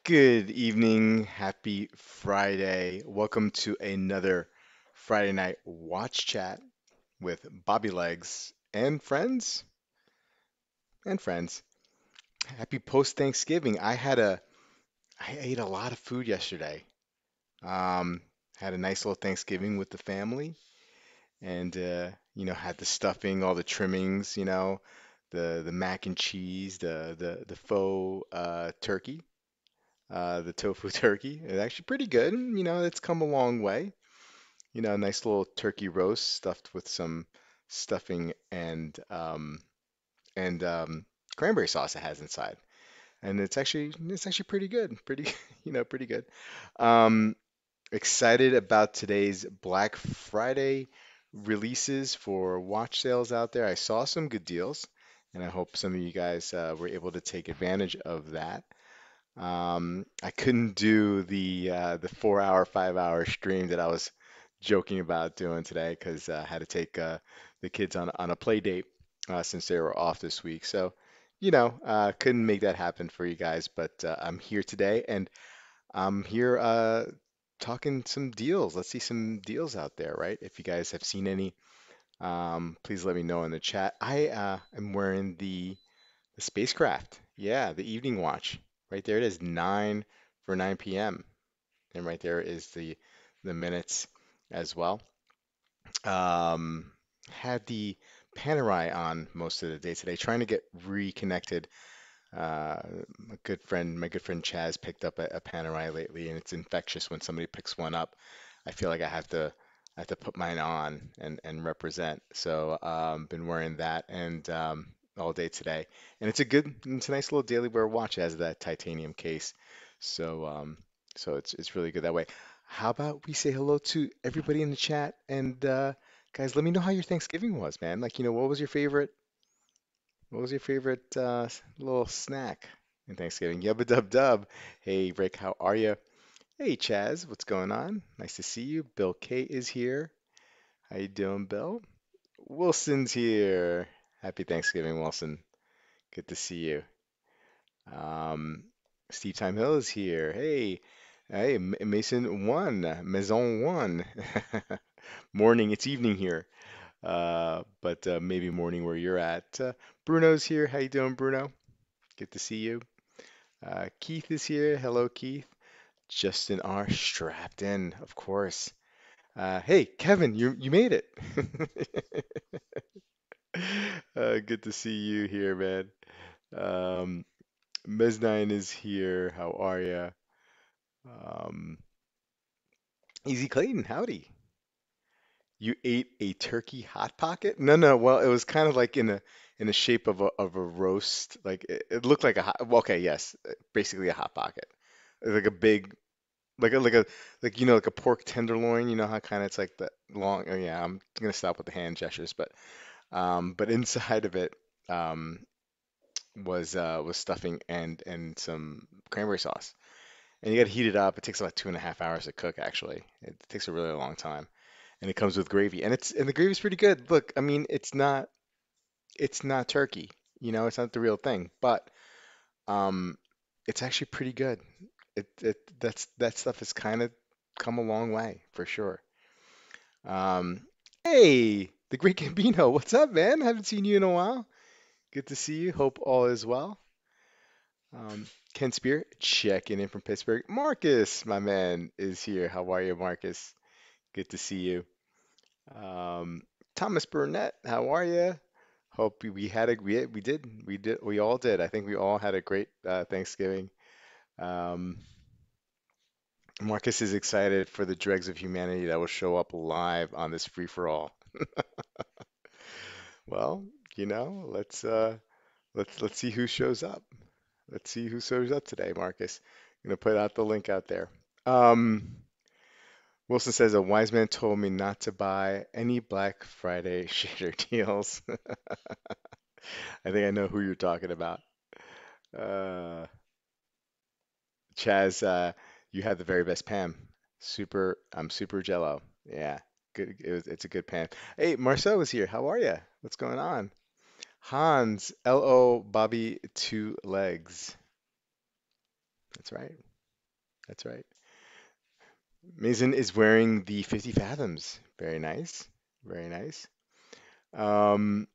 Good evening. Happy Friday. Welcome to another Friday night watch chat with Bobby Legs and friends. Happy post Thanksgiving. I ate a lot of food yesterday. Um, had a nice little Thanksgiving with the family and had the stuffing, all the trimmings, the mac and cheese, the faux turkey. The tofu turkey. It's actually pretty good. It's come a long way. A nice little turkey roast stuffed with some stuffing and cranberry sauce it has inside. And it's actually pretty good. Pretty, pretty good. Um, Excited about today's Black Friday releases for watch sales out there. I saw some good deals, and I hope some of you guys were able to take advantage of that. I couldn't do the 4 hour, 5 hour stream that I was joking about doing today because I had to take the kids on a play date since they were off this week. So, couldn't make that happen for you guys, but I'm here today and I'm here talking some deals. Let's see some deals out there, right? If you guys have seen any, please let me know in the chat. I am wearing the spacecraft. Yeah, the evening watch. Right there it is, 9 for 9 p.m. And right there is the minutes as well. Had the Panerai on most of the day today, trying to get reconnected. My good friend Chaz picked up a Panerai lately, and it's infectious when somebody picks one up. I feel like I have to put mine on and represent. So been wearing that and all day today, and it's a nice little daily wear watch. It has that titanium case, so it's really good that way. How about we say hello to everybody in the chat and guys, let me know how your Thanksgiving was, man. Like, what was your favorite little snack in Thanksgiving? Yubba dub dub. Hey Rick, how are you? Hey Chaz, what's going on? Nice to see you. Bill K is here. How you doing, Bill? Wilson's here. Happy Thanksgiving, Wilson. Good to see you. Um, Steve Time Hill is here. Hey, Mason one, Maison one. Morning, it's evening here. But maybe morning where you're at. Bruno's here. How you doing, Bruno? Good to see you. Keith is here. Hello, Keith. Justin R. strapped in, of course. Hey, Kevin, you made it. Good to see you here, man. Um, Mez9 is here. How are ya? Um, Easy Clayton, howdy. You ate a turkey hot pocket? No, no. Well, it was kind of like in the shape of a roast. Like it looked like a hot. Well, okay, yes, basically a hot pocket. It's like a big, like a pork tenderloin. You know how kind of it's like the long. Oh yeah, I'm gonna stop with the hand gestures, but inside of it was stuffing and some cranberry sauce. And you got to heat it up. It takes about 2.5 hours to cook, actually. It takes a really long time. And it comes with gravy. And the gravy's pretty good. Look, I mean, it's not turkey. It's not the real thing, but um it's actually pretty good. That stuff has kind of come a long way for sure. Um hey, the Great Gambino, what's up, man? Haven't seen you in a while. Good to see you. Hope all is well. Ken Spear checking in from Pittsburgh. Marcus, my man, is here. How are you, Marcus? Good to see you. Um, Thomas Burnett, how are you? Hope we had a we all did. I think we all had a great Thanksgiving. Um, Marcus is excited for the dregs of humanity that will show up live on this free for all. Well, let's see who shows up. Let's see who shows up today, Marcus. I'm gonna put out the link out there. Um, Wilson says a wise man told me not to buy any Black Friday shader deals. I think I know who you're talking about. Uh, Chaz, you had the very best pan. I'm super jello. Yeah, good. It's a good pan. Hey, Marcel is here. How are you? What's going on? Hans, L.O. Bobby Two Legs. That's right. That's right. Mason is wearing the 50 Fathoms. Very nice. Very nice. Um,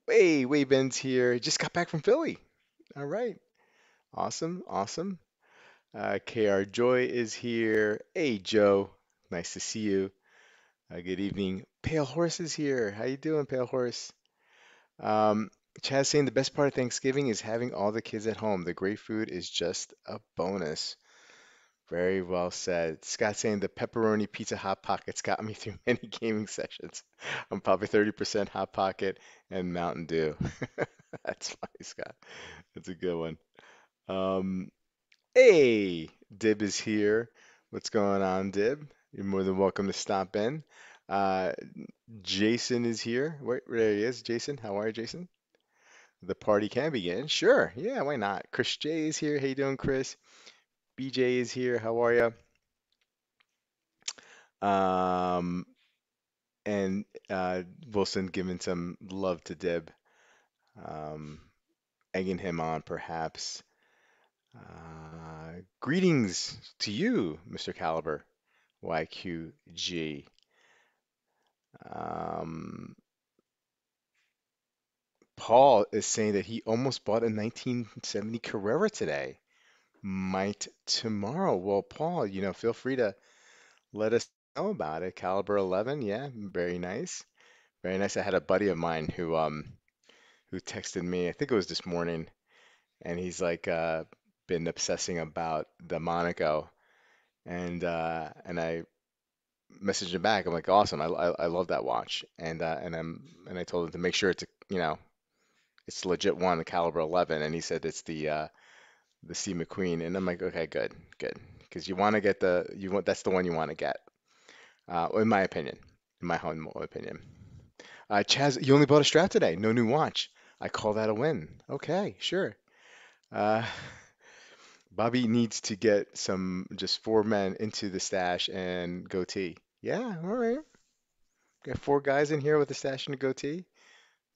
hey, Wade Ben's here. Just got back from Philly. All right. Awesome. Awesome. KR Joy is here. Hey, Joe. Nice to see you. Good evening. Pale Horse is here. How you doing, Pale Horse? Um, Chaz saying the best part of Thanksgiving is having all the kids at home. The great food is just a bonus. Very well said. Scott saying the pepperoni pizza hot pockets got me through many gaming sessions. I'm probably 30% hot pocket and Mountain Dew. That's funny, Scott. That's a good one. Um, hey, Dib is here. What's going on, Dib? You're more than welcome to stop in. Uh, Jason is here. Wait, there he is. Jason, how are you, Jason? The party can begin. Sure. Yeah, why not? Chris J is here. How you doing, Chris? BJ is here. How are you? Um, and Wilson giving some love to Dib, um, egging him on, perhaps. Greetings to you, Mr. Caliber, YQG. Um, Paul is saying that he almost bought a 1970 Carrera today. Might tomorrow. Well, Paul, feel free to let us know about it. Caliber 11, yeah, very nice. Very nice. I had a buddy of mine who texted me, I think it was this morning, and he's like been obsessing about the Monaco, and I messaged him back. I'm like, awesome, I love that watch, and I told him to make sure it's a, it's legit one, the caliber 11, and he said it's the C McQueen, and I'm like, okay, good, good, because you want to get you want that's the one you want to get, in my opinion, in my humble opinion. Chaz, you only bought a strap today, no new watch. I call that a win. Okay, sure. Uh, Bobby needs to get some just four men into the stash and goatee. Yeah, all right. Got four guys in here with a stash and a goatee.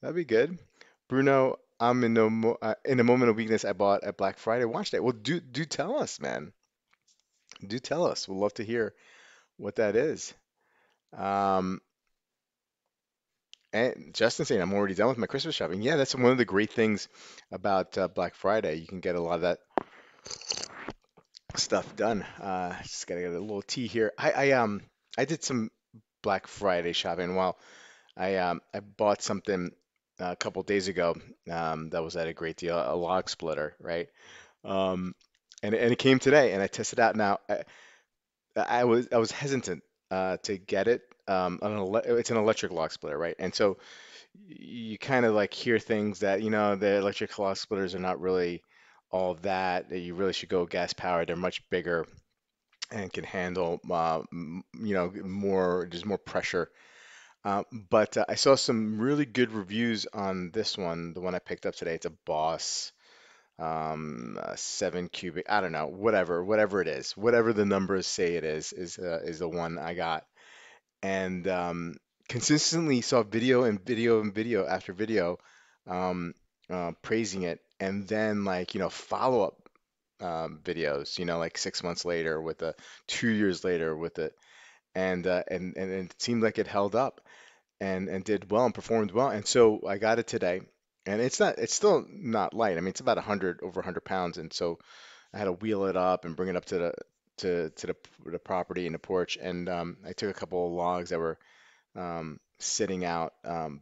That'd be good. Bruno, I'm in a moment of weakness. I bought a Black Friday watch day. Well, do tell us, man. Do tell us. We'd love to hear what that is. Um, and Justin saying I'm already done with my Christmas shopping. Yeah, that's one of the great things about Black Friday. You can get a lot of that stuff done. Just gotta get a little tea here. I did some Black Friday shopping. Well, I bought something a couple days ago that was at a great deal, a log splitter, right? Um, and it came today, and I tested it out. Now I was hesitant to get it. It's an electric log splitter, right? And so you kind of like hear things that the electric log splitters are not really all that you really should go gas powered. They're much bigger and can handle more, there's more pressure. But I saw some really good reviews on this one, the one I picked up today. It's a Boss 7 cubic. I don't know, whatever it is, whatever the numbers say it is the one I got, and consistently saw video and video and video after video, um, praising it, and then like follow-up videos, like 6 months later with 2 years later with it, and it seemed like it held up and did well and performed well. And so I got it today, and it's still not light. I mean, it's about 100 over 100 pounds, and so I had to wheel it up and bring it up to the property and the porch, and I took a couple of logs that were sitting out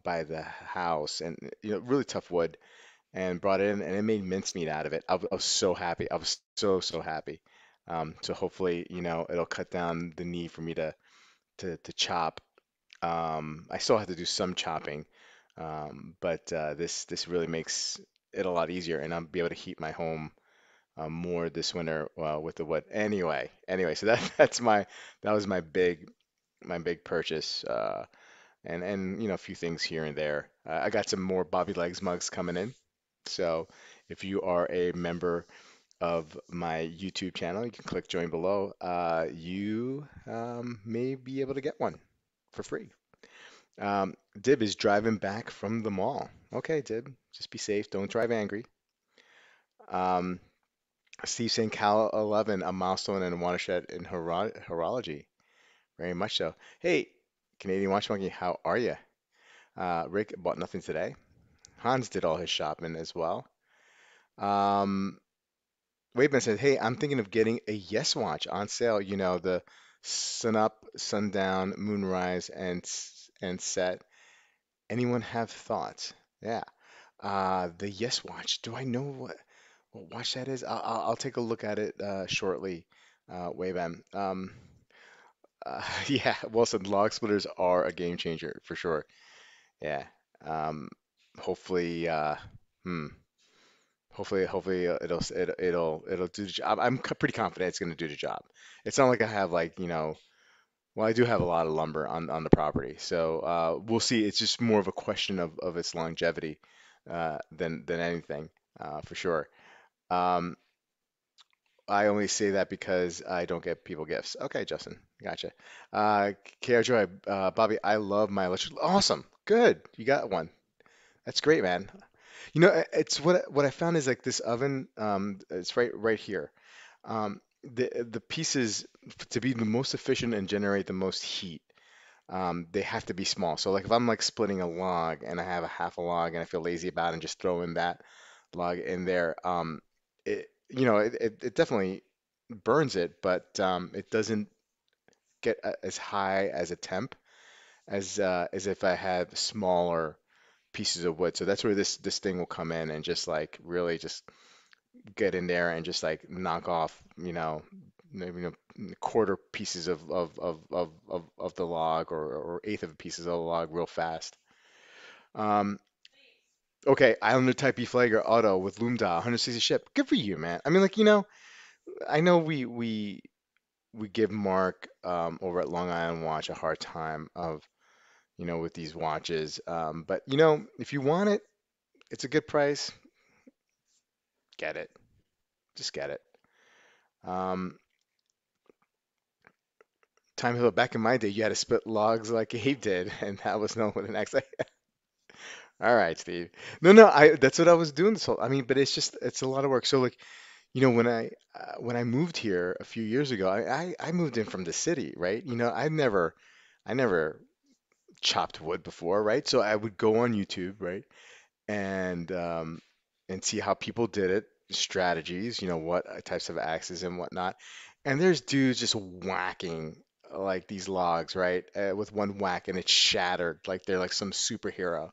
by the house, and really tough wood, and brought it in, and it made mincemeat out of it. I was so happy. I was so happy. So hopefully, it'll cut down the need for me to chop. I still have to do some chopping, but this really makes it a lot easier, and I'll be able to heat my home more this winter with the wood. Anyway, so that was my big purchase, and a few things here and there. I got some more Bobby Legs mugs coming in, so if you are a member of my YouTube channel, you can click join below. You may be able to get one for free. Dib is driving back from the mall. Okay, Dib, just be safe. Don't drive angry. Um, Steve saying Cal 11, a milestone and a watershed in horology. Very much so. Hey, Canadian Watch Monkey, how are you? Rick bought nothing today. Hans did all his shopping as well. Um, Waveman said, "Hey, I'm thinking of getting a Yes watch on sale. You know, the sun up, sundown, moonrise, and set. Anyone have thoughts?" Yeah. The Yes watch. Do I know what watch that is? I'll take a look at it shortly. Waveman. Yeah. Wilson, log splitters are a game changer for sure. Yeah. Um, hopefully. Hmm. Hopefully it'll do the job. I'm pretty confident it's going to do the job. It's not like I have like, well, I do have a lot of lumber on the property, so we'll see. It's just more of a question of its longevity than anything, for sure. Um, I only say that because I don't get people gifts. Okay, Justin, gotcha. KR Joy, Bobby, I love my electric. Awesome, good, you got one. That's great, man. It's what I found is like this oven. It's right here. The pieces to be the most efficient and generate the most heat. They have to be small. So like if I'm like splitting a log and I have a half a log and I feel lazy about it and just throw in that log in there, it definitely burns it, but it doesn't get as high as a temp as if I had smaller pieces of wood. So that's where this thing will come in and just like really just get in there and just like knock off, maybe quarter pieces of the log or eighth of pieces of the log real fast. Um, okay, Islander Type B Flagger Auto with Loom Dial, 160 ship. Good for you, man. I mean, like, I know we give Mark over at Long Island Watch a hard time of, with these watches. But if you want it, it's a good price. Get it. Just get it. Um, Time Hill, back in my day, you had to split logs like Abe did, and that was known with an X. All right, Steve. No, that's what I was doing this whole. I mean, but it's a lot of work. So like, when I moved here a few years ago, I moved in from the city, right? I never chopped wood before, right? So I would go on YouTube, right? and see how people did it, strategies, what types of axes and whatnot. And there's dudes just whacking like these logs, right, with one whack, and it's shattered like they're like some superhero,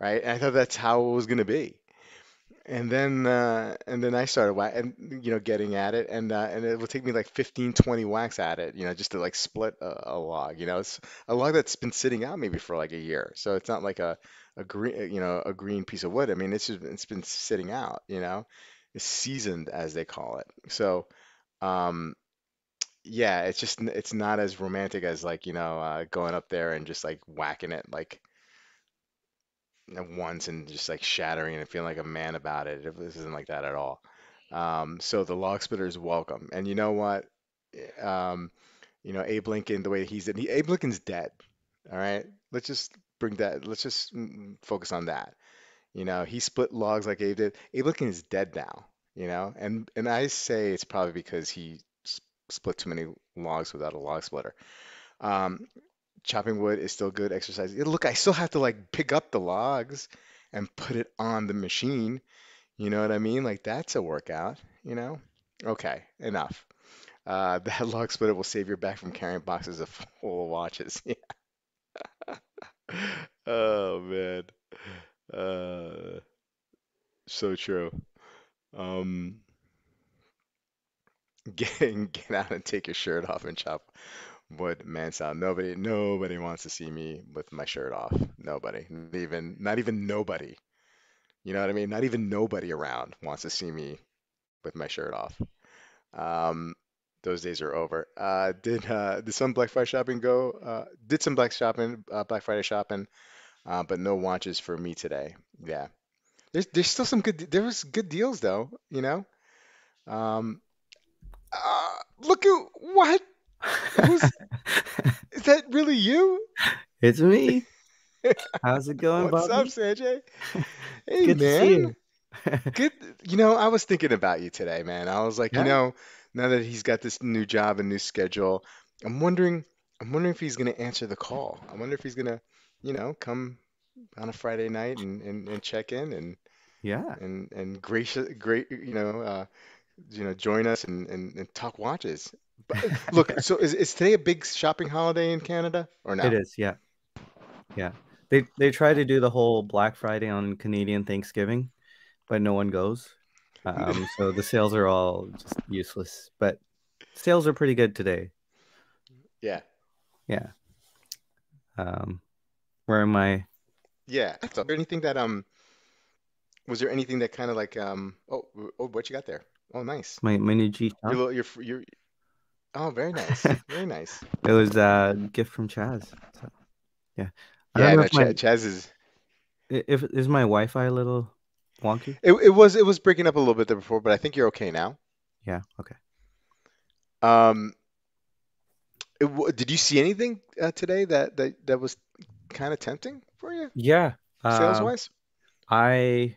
right? And I thought that's how it was gonna be. And then I started and getting at it, and it would take me like 15, 20 whacks at it, just to like split a log. It's a log that's been sitting out maybe for like a year, so it's not like a green a green piece of wood. I mean, it's been sitting out. It's seasoned as they call it. So um, yeah, it's not as romantic as like going up there and just like whacking it like at once and just like shattering and feeling like a man about it. This isn't like that at all. So the log splitter is welcome. And you know what? Um, Abe Lincoln, the way he's Abe Lincoln's dead. All right. Let's just focus on that. He split logs like Abe did. Abe Lincoln is dead now, and I say it's probably because he split too many logs without a log splitter. Um, Chopping wood is still good exercise. Yeah, look, I still have to like pick up the logs and put it on the machine. You know what I mean? Like that's a workout, you know? Okay, enough. That log splitter will save your back from carrying boxes of full watches. Oh man. Uh, so true. Um, get out and take your shirt off and chop wood, man. Sound nobody wants to see me with my shirt off. Nobody, not even nobody. You know what I mean? Not even nobody around wants to see me with my shirt off. Um, those days are over. Did some Black Friday shopping go? Did some Black Friday shopping, but no watches for me today. Yeah, there's still some good. There was good deals though. Um, Look at what? Who's is that? Really you? It's me. How's it going, What's up, Bobby? Sanjay? It's Hey good to see man, you. good. I was thinking about you today, man. I was like, Yeah, now that he's got this new job and new schedule, I'm wondering, I'm wondering if he's gonna answer the call. I wonder if he's gonna, come on a Friday night and check in yeah. and gracious, great, join us and talk watches. But look, so is today a big shopping holiday in Canada or It no? is. Yeah, yeah. They try to do the whole Black Friday on Canadian Thanksgiving, but no one goes. So the sales are all just useless. But sales are pretty good today. Yeah, Yeah. Um, where am I? yeah. So, was there anything that kind of like oh, what you got there? Oh, nice. My new G Your Shock? little your oh, very nice. Very nice. It was a gift from Chaz. So yeah. I don't Yeah, know no, if my Chaz is if is my Wi-Fi a little wonky? it was breaking up a little bit there before, but I think you're okay now. Yeah. Okay. Um, did you see anything today that was kind of tempting for you, Yeah. sales wise? I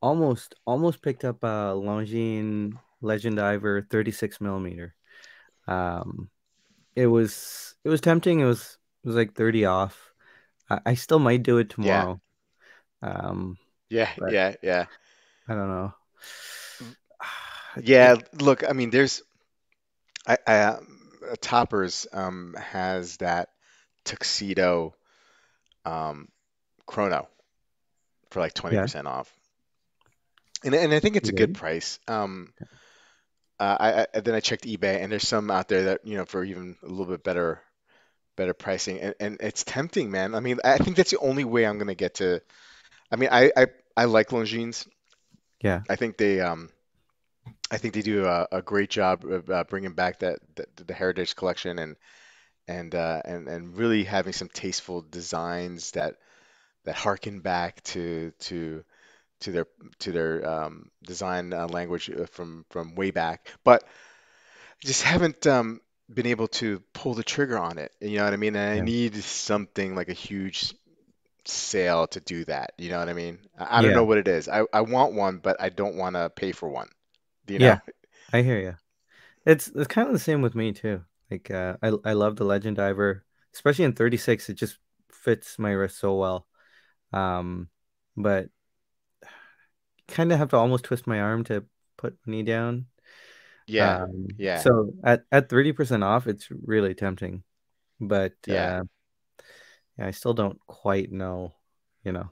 almost picked up a Longines Legend Diver 36 millimeter. Um, it was tempting. It was like 30 off. I still might do it Yeah, tomorrow. Um, yeah, but yeah, yeah. I don't know. Yeah, It, look, I mean, Toppers has that tuxedo um chrono for like yeah, 20% off. And I think it's you a good did? price. Then I checked eBay, and there's some out there that for even a little bit better pricing, and it's tempting, man. I mean, I think that's the only way I'm gonna get to. I mean, I like Longines. Yeah, I think they do a great job of bringing back the Heritage Collection and really having some tasteful designs that harken back to their design language from way back, but just haven't been able to pull the trigger on it. You know what I mean? And I yeah, need something like a huge sale to do that. You know what I mean? I don't yeah, know what it is. I want one, but I don't want to pay for one. Do you yeah. know? I hear you. It's kind of the same with me too. Like I love the Legend Diver, especially in 36. It just fits my wrist so well. Um, but kind of have to almost twist my arm to put money down. Yeah, yeah, So at 30% off, it's really tempting. But yeah, yeah, I still don't quite know, you know.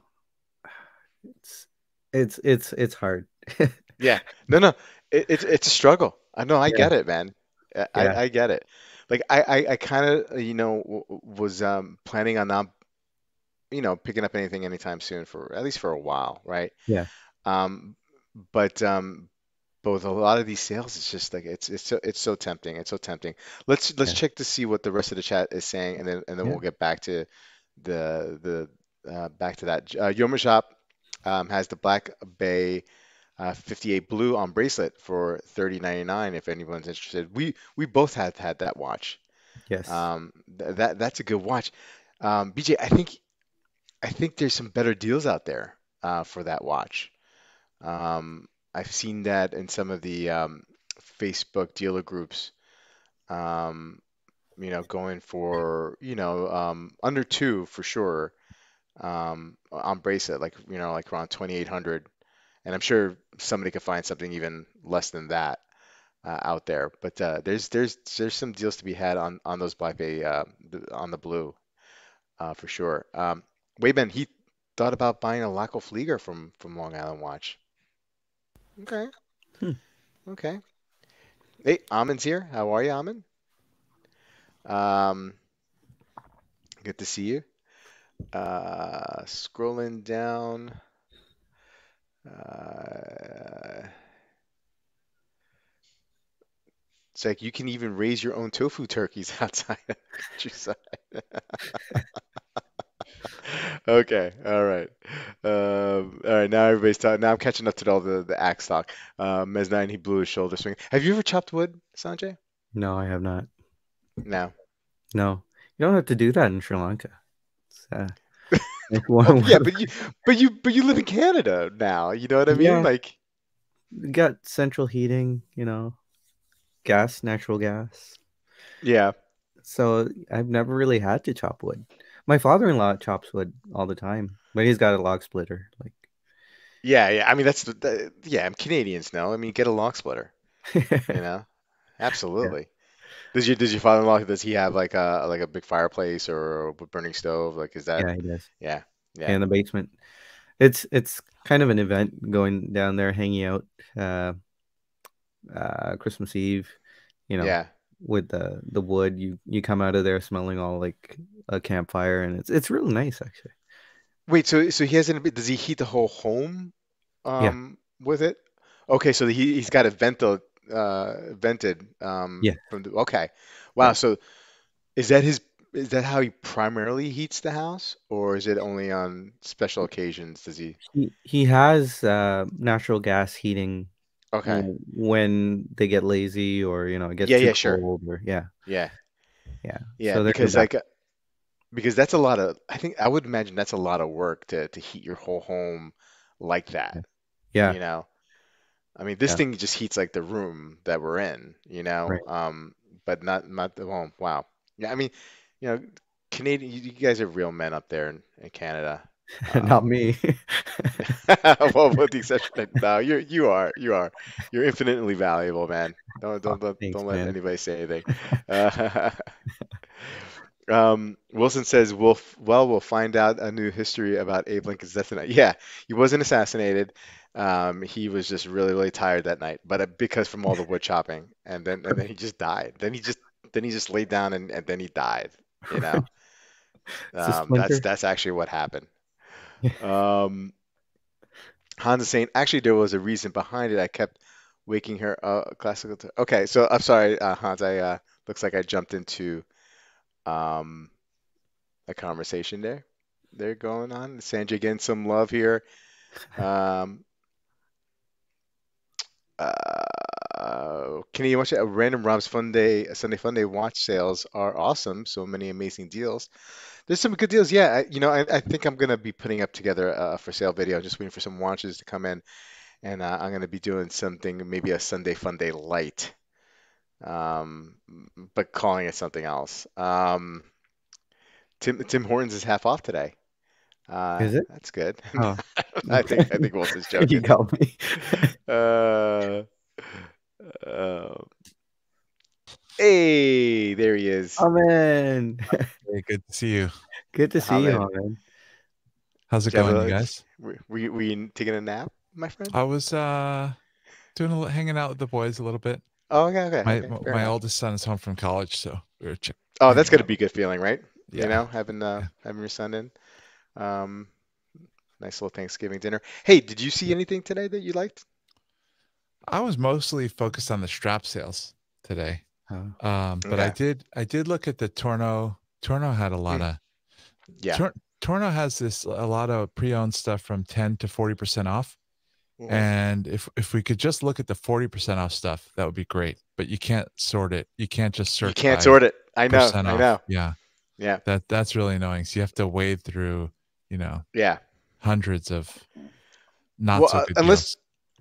It's it's hard. yeah. No, no, it's a struggle. I know, I Yeah, get it, man. yeah, I get it. Like I kind of was planning on not picking up anything anytime soon for at least for a while, right? yeah, Um, but with a lot of these sales, it's just like it's so tempting. It's so tempting. Let's yeah, check to see what the rest of the chat is saying, and then yeah. we'll get back to back to that. Yoma Shop has the Black Bay 58 Blue on bracelet for 30.99 if anyone's interested. We both have had that watch. Yes. That's a good watch. BJ, I think there's some better deals out there for that watch. I've seen that in some of the Facebook dealer groups, um, going for, under two for sure, on bracelet, like around 2,800. And I'm sure somebody could find something even less than that out there. But there's some deals to be had on those Black Bay on the blue for sure. Wayman, he thought about buying a Laco Flieger from Long Island Watch. Okay, Hmm. okay. Hey, Amin's here. How are you, Amin? Um, Good to see you. Scrolling down. Uh, it's like you can even raise your own tofu turkeys outside of the countryside. Okay, all right. All right, now everybody's talking. Now I'm catching up to all the axe talk. Mes9, he blew his shoulder swing. Have you ever chopped wood, Sanjay? No, I have not. No. No, you don't have to do that in Sri Lanka. It's, like Well, one, yeah, one. but you live in Canada now. You know what I mean? Yeah, Like. got central heating, gas, natural gas. Yeah. So I've never really had to chop wood. My father-in-law chops wood all the time, but he's got a log splitter. Like, Yeah, yeah. I mean, yeah, Canadians know. I mean, get a log splitter, you know? yeah, Absolutely. Does your father-in-law, does he have like a big fireplace or a burning stove? Like, is that? yeah, he does. Yeah, Yeah, yeah, in the basement. It's kind of an event going down there, hanging out, uh, Christmas Eve, you know, yeah. with the wood. You come out of there smelling all like a campfire, and it's really nice actually. Wait, so he hasn't, does he heat the whole home Yeah, with it? Okay, so he's got it vented yeah, from the, okay. Wow, yeah. so is that how he primarily heats the house, or is it only on special occasions does he? He has natural gas heating Okay. when they get lazy or it gets Yeah, too yeah, sure. cold or yeah, Yeah. yeah. Yeah, So they're in the because back. like because that's a lot of, I think I would imagine that's a lot of work to heat your whole home like that, Yeah, you know? I mean, this yeah, thing just heats like the room that we're in, you know? right. But not the home. Wow. Yeah, I mean, you know, Canadian, you guys are real men up there in Canada. Not Um, me. well, with the exception that no, you're infinitely valuable, man. Oh, thanks, Don't let man. anybody say anything. Uh, Wilson says, we'll find out a new history about Abe Lincoln's death tonight. Yeah, he wasn't assassinated. He was just really, really tired that night, but because from all the wood chopping, and then he just died. Then he just laid down and then he died. You know, It's a splinter. that's actually what happened. Um, Hans is saying, actually, there was a reason behind it. I kept waking her up. Classical. Okay, so I'm sorry, Hans. I looks like I jumped into um a conversation there. They're going on. Sandra getting some love here. Um, Canadian watch Random Rob's Fun Day Sunday Fun Day watch sales are awesome. So many amazing deals. There's some good deals. Yeah, I think I'm gonna be putting up together a for sale video. Just waiting for some watches to come in, and I'm gonna be doing something, maybe a Sunday Fun Day light, um, but calling it something else. Tim Hortons is half off today. Is it? That's good. Oh, okay. I think Wilson's You joking. got me. Uh, uh, hey, there he is. Oh man. Hey, good to see you. Good to see you, Hamid. oh man. How's it Did you have going, you a, guys? were you taking a nap, my friend? I was doing hanging out with the boys a little bit. Oh, okay, okay, My okay. Fair my enough. oldest son is home from college, so we were Oh, that's hanging got to out. be a good feeling, right? You Yeah, know, having yeah. having your son in. Um, nice little Thanksgiving dinner. Hey, did you see anything today that you liked? I was mostly focused on the strap sales today. Oh, But Okay. I did look at the Torno. Torno had a lot Mm, of yeah. Tor, Torno has this a lot of pre-owned stuff from 10 to 40% off. Hmm. And if we could just look at the 40% off stuff, that would be great. But you can't sort it. You can't just You search can't by sort it. I know. percent I off. know. Yeah. Yeah. That's really annoying. So you have to wade through, you know, Yeah. hundreds of not Well, so good deals.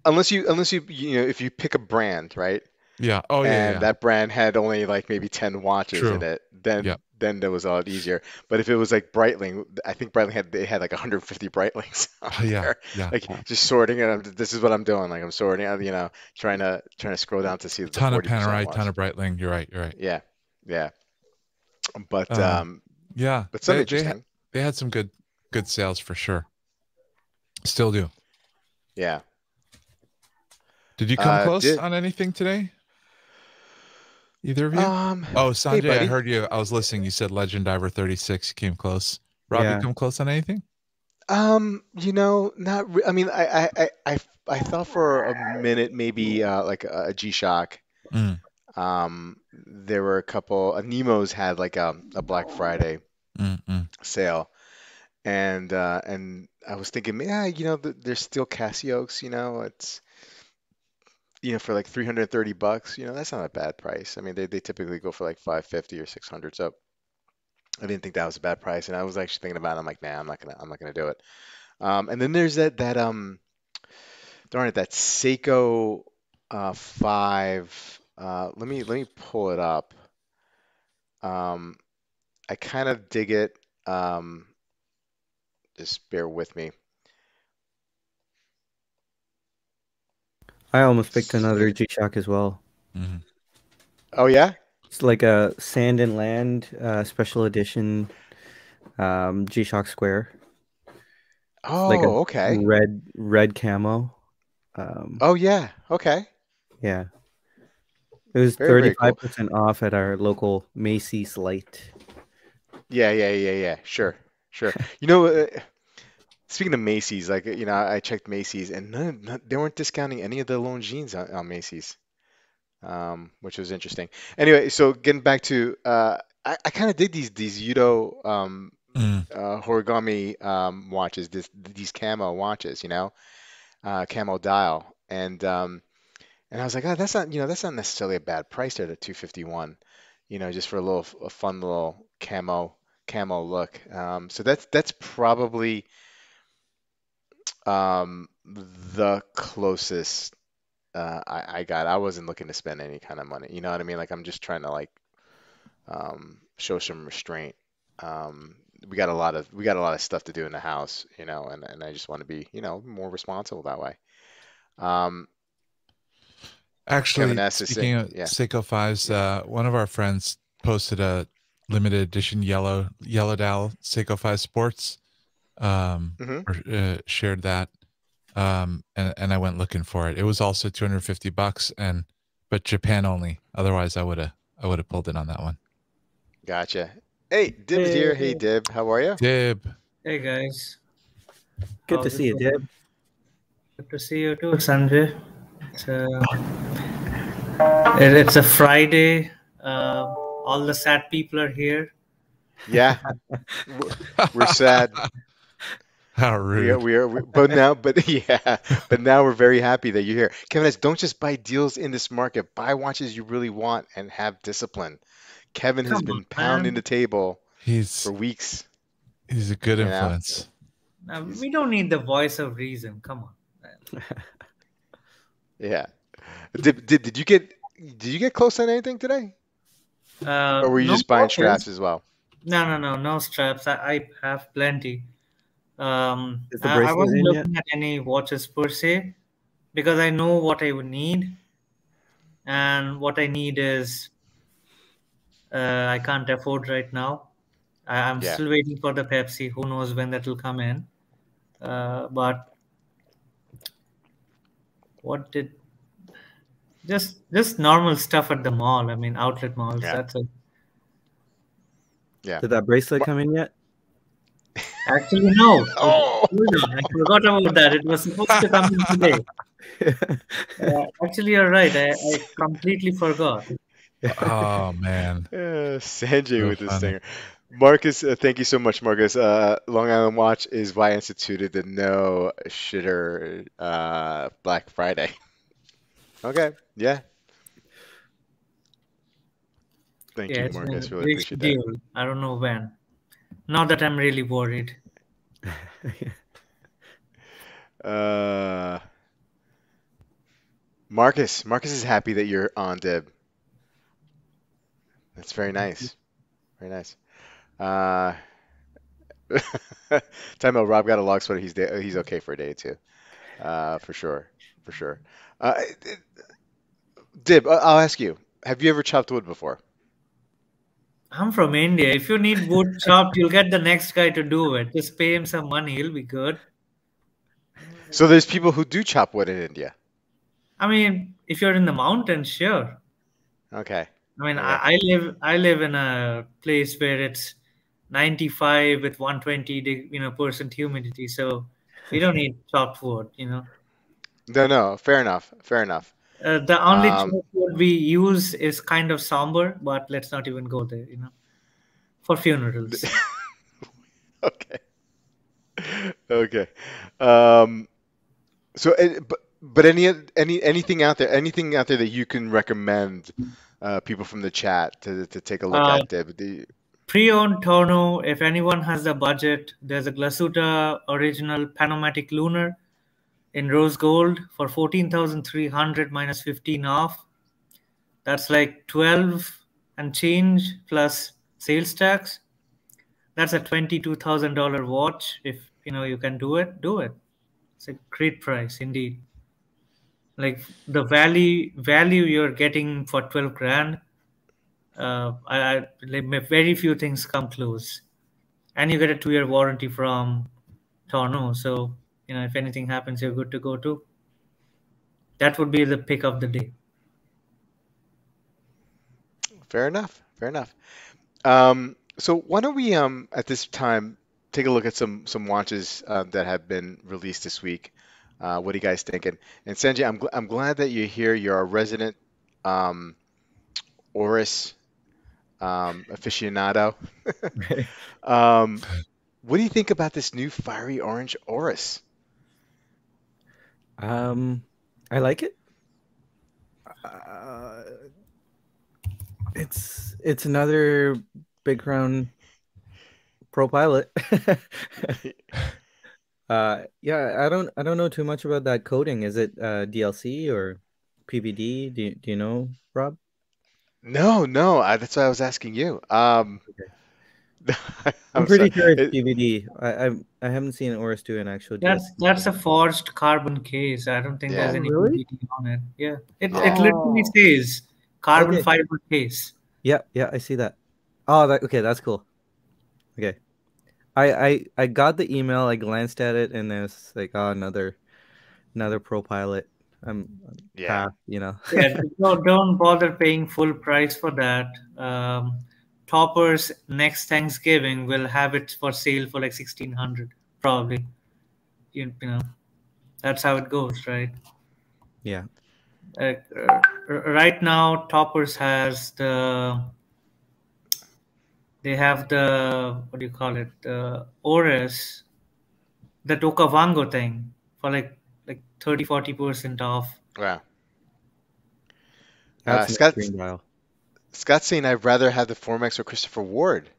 unless you know, if you pick a brand, right? Yeah. Oh yeah, yeah, And yeah. that brand had only like maybe 10 watches in True. it, Yep. then that was a lot easier. But if it was like Breitling, I think Breitling had they had like 150 Breitlings on Oh, yeah. there, Yeah. like wow. just sorting it. This is what I'm doing. Like I'm sorting out, trying to scroll down to see the Ton of 40% Panerai, ton was. of Breitling. You're right. You're right. Yeah, yeah. But Um, yeah. some interesting. They had some good sales for sure. Still do. Yeah. Did you come close Did on anything today? Either of you? Oh, Hey Sanjay, I buddy. heard you. I was listening. You said Legend Diver 36 came close. Rob, you Yeah. come close on anything? Not re I mean, I thought for a minute maybe like a G-Shock. Mm, There were a couple. Nemo's had like a Black Friday mm, mm, sale, and I was thinking, yeah, there's still Casios. It's for like 330 bucks. That's not a bad price. I mean, they typically go for like 550 or 600. So I didn't think that was a bad price, and I was actually thinking about it. I'm like, nah, I'm not gonna do it. And then there's Darn it, that Seiko 5. Let me pull it up. Um, I kind of dig it. Um, just bear with me. I almost picked S- another G-Shock as well. Mhm. Oh yeah? It's like a Sand and Land special edition G-Shock Square. It's like a Oh, okay. red camo. Um, Oh yeah. Okay. yeah, it was Very, very cool. 35% off at our local Macy's Light. Yeah, yeah, yeah, yeah. Sure, sure. You know, speaking of Macy's, like I checked Macy's, and they weren't discounting any of the Longines on Macy's, which was interesting. Anyway, so getting back to, I kind of dig these Yudo Mm. origami watches, these camo watches, camo dial, and I was like, oh, that's not necessarily a bad price there, the 251, just for a fun little camo look. So that's probably the closest I got. I wasn't looking to spend any kind of money. You know what I mean? Like I'm just trying to like show some restraint. Um, we got a lot of stuff to do in the house, and I just want to be, more responsible that way. Um, Kevin Actually, S is saying, speaking of yeah, Seiko fives, yeah. one of our friends posted a limited edition yellow dial Seiko 5 Sports, Hmm. or shared that, and I went looking for it. It was also $250, but Japan only. Otherwise, I would have pulled in on that one. Gotcha. Hey, Dib is Hey, here. Hey, Dib, how are you? Dib, hey guys, Good to how's see it you, going? Deb. Good to see you too, Sanjay. It's it's a Friday. All the sad people are here. Yeah, w- we're sad. how We are, rude! we are, we, but yeah, but now we're very happy that you're here. Kevin S, don't just buy deals in this market. Buy watches you really want and have discipline. Kevin has Come on, been pounding man. the table for He's weeks. he's a good You know, influence. he's We don't need the voice of reason. Come on, man. yeah. Did you get close on anything today, or were you No just buying watches. straps as well? No straps. I have plenty. Is the I bracelet wasn't in yet? looking at any watches per se because I know what I would need, and what I need is I can't afford right now. I'm Yeah, still waiting for the Pepsi. Who knows when that will come in? But what did just normal stuff at the mall? I mean, outlet malls. yeah, That's it. yeah. Did that bracelet Mar- come in yet? Actually, no. oh, Hold on. I forgot about that. It was supposed to come in today. Actually, you're right. I completely forgot. Oh man, Sanjay so with the funny. stinger. Marcus, thank you so much, Marcus. Long Island Watch is why I instituted the no shitter Black Friday. Okay, yeah. Thank Yeah, you, it's been Marcus. a Really big appreciate that. deal. I don't know when. Now that I'm really worried. Uh, Marcus is happy that you're on, Dib. That's very nice. Very nice. Uh, Time out. Rob got a log sweater. He's okay for a day or two. For sure, for sure. Uh, Dib, I'll ask you. Have you ever chopped wood before? I'm from India. If you need wood chopped, you'll get the next guy to do it. Just pay him some money. He'll be good. So there's people who do chop wood in India. I mean, if you're in the mountains, sure. Okay. I mean, Okay. I live in a place where it's 95 with 120 percent humidity, so we don't need chopped wood. No, no. Fair enough. Fair enough. The only Um, chopped wood we use is kind of somber, but let's not even go there. For funerals. okay. Okay. Um, so, but anything out there that you can recommend people from the chat to take a look Uh, at, Dib? Pre-owned Torno, if anyone has the budget, there's a Glasuta original Panomatic Lunar. in rose gold for 14,300 minus 15 off. That's like 12 and change plus sales tax. That's a $22,000 watch. If you know you can do it, do it. It's a great price indeed. Like the value you're getting for 12 grand, like very few things come close. And you get a 2-year warranty from Torno. So you know if anything happens, you're good to go too. That would be the pick of the day. Fair enough. Fair enough. So why don't we at this time take a look at some watches that have been released this week. What do you guys think? And Sanjay, I'm glad that you're here. You're a resident um, Oris aficionado. Um, what do you think about this new fiery orange Oris? Um, I like it. Uh, it's another Big Crown Pro Pilot. Yeah, I don't know too much about that coding. Is it DLC or PVD? Do you know, Rob? No, no, that's why I was asking you. Okay. I'm I'm sorry. pretty sure it's It, PVD. I haven't seen Oris do an actual DLC. That's a forged carbon case. I don't think there's Oh, yeah, any really? PVD on it. Yeah, it yeah. literally Oh, says carbon okay. fiber case. Yeah, yeah, I see that. Oh, okay, that's cool. Okay. I got the email, I glanced at it, and it's like, oh, another Pro Pilot. Yeah. Pass, you know. Yeah, don't bother paying full price for that. Toppers next Thanksgiving will have it for sale for like 1,600 probably. You know that's how it goes, right? Yeah. Right now, Toppers has they have the what do you call it, the Oris, the Tokavango thing for like 30-40% off. Wow. That's nice Scott green dial. Scott's saying I'd rather have the Formex or Christopher Ward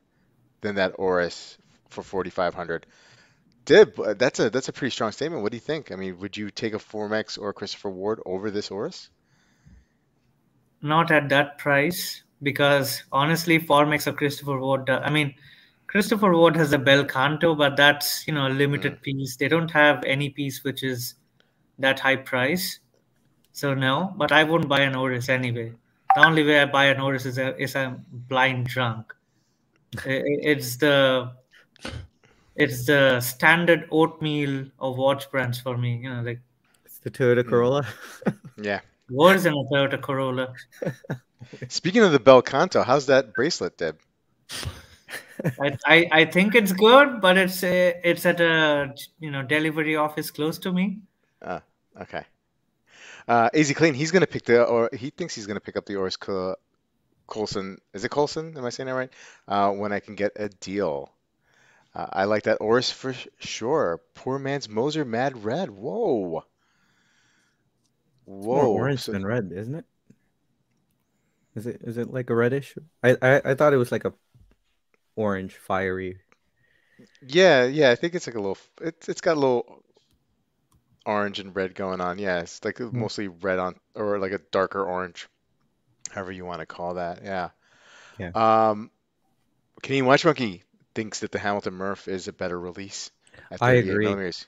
than that Oris for 4,500. Dib, that's a pretty strong statement. What do you think? I mean, would you take a Formex or Christopher Ward over this Oris? Not at that price because honestly, Formex or Christopher Ward. I mean, Christopher Ward has a Bel Canto, but that's a Mm, limited piece. They don't have any piece which is that high price. So no, but I wouldn't buy an Oris anyway. The only way I buy an Oris is I'm blind drunk. It's the standard oatmeal of watch brands for me. Like It's the Toyota mm, Corolla. yeah. worse than a Toyota Corolla. Speaking of the Bel Canto, how's that bracelet, Deb? I think it's good, but it's at a delivery office close to me. Uh, okay. AZ Clean, he's gonna pick the or he thinks he's gonna pick up the Oris Colson. Is it Colson? Am I saying that right? When I can get a deal. I like that Oris for sure. Poor man's Moser Mad Red. Whoa. It's more Whoa. orange So than red, isn't it? Is it like a reddish? I thought it was like a orange, fiery. yeah, yeah, I think it's like a little it's got a little orange and red going on. Yeah, it's like Mm, mostly red on or like a darker orange, however you want to call that. Yeah. yeah, Um, Canadian Watch Monkey thinks that the Hamilton Murph is a better release at I 38 agree. millimeters.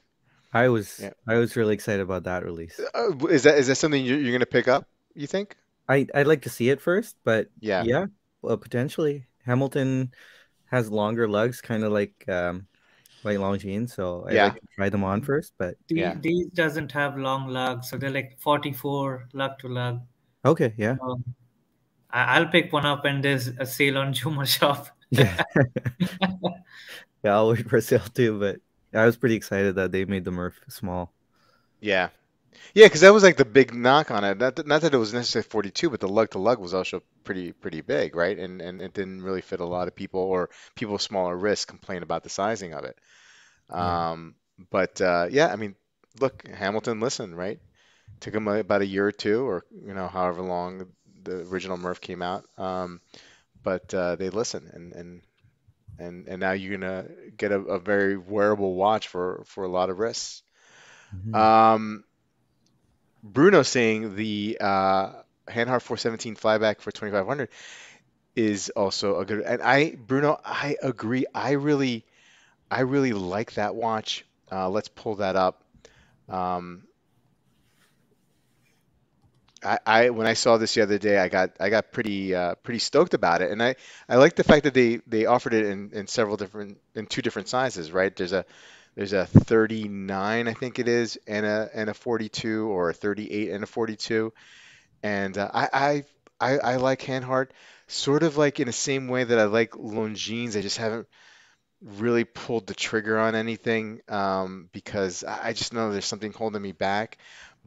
I was Yeah. I was really excited about that release. Is that something you're gonna pick up, you think? I'd like to see it first, but Yeah. yeah, well, potentially Hamilton has longer lugs, kind of like Longines, so I'd like Yeah. to try them on Hmm. first. But Yeah. These doesn't have long lugs, so they're like 44 lug to lug. okay, yeah, Um, I'll pick one up when there's a sale on Juma Shop. yeah, yeah. I'll wait for sale too. But I was pretty excited that they made the Murph small. Yeah. Yeah, because that was like the big knock on it. Not that it was necessarily 42, but the lug to lug was also pretty big, right? And it didn't really fit a lot of people, or people with smaller wrists complain about the sizing of it. Yeah, Um, but yeah, I mean, look, Hamilton listened, right? Took him about a year or two, or however long the original Murph came out. But they listened, and now you're gonna get a very wearable watch for a lot of wrists. Mhm. Um, Bruno saying the Hanhart 417 flyback for 2500 is also a good. And Bruno, I agree. I really like that watch. Let's pull that up. Um, when I saw this the other day, I got pretty stoked about it, and I like the fact that they offered it in several different in two different sizes, right? There's a 39, I think it is, and a 42, or a 38 and a 42, and I like Hanhart sort of like in the same way that I like Longines. I just haven't really pulled the trigger on anything, because I just know there's something holding me back.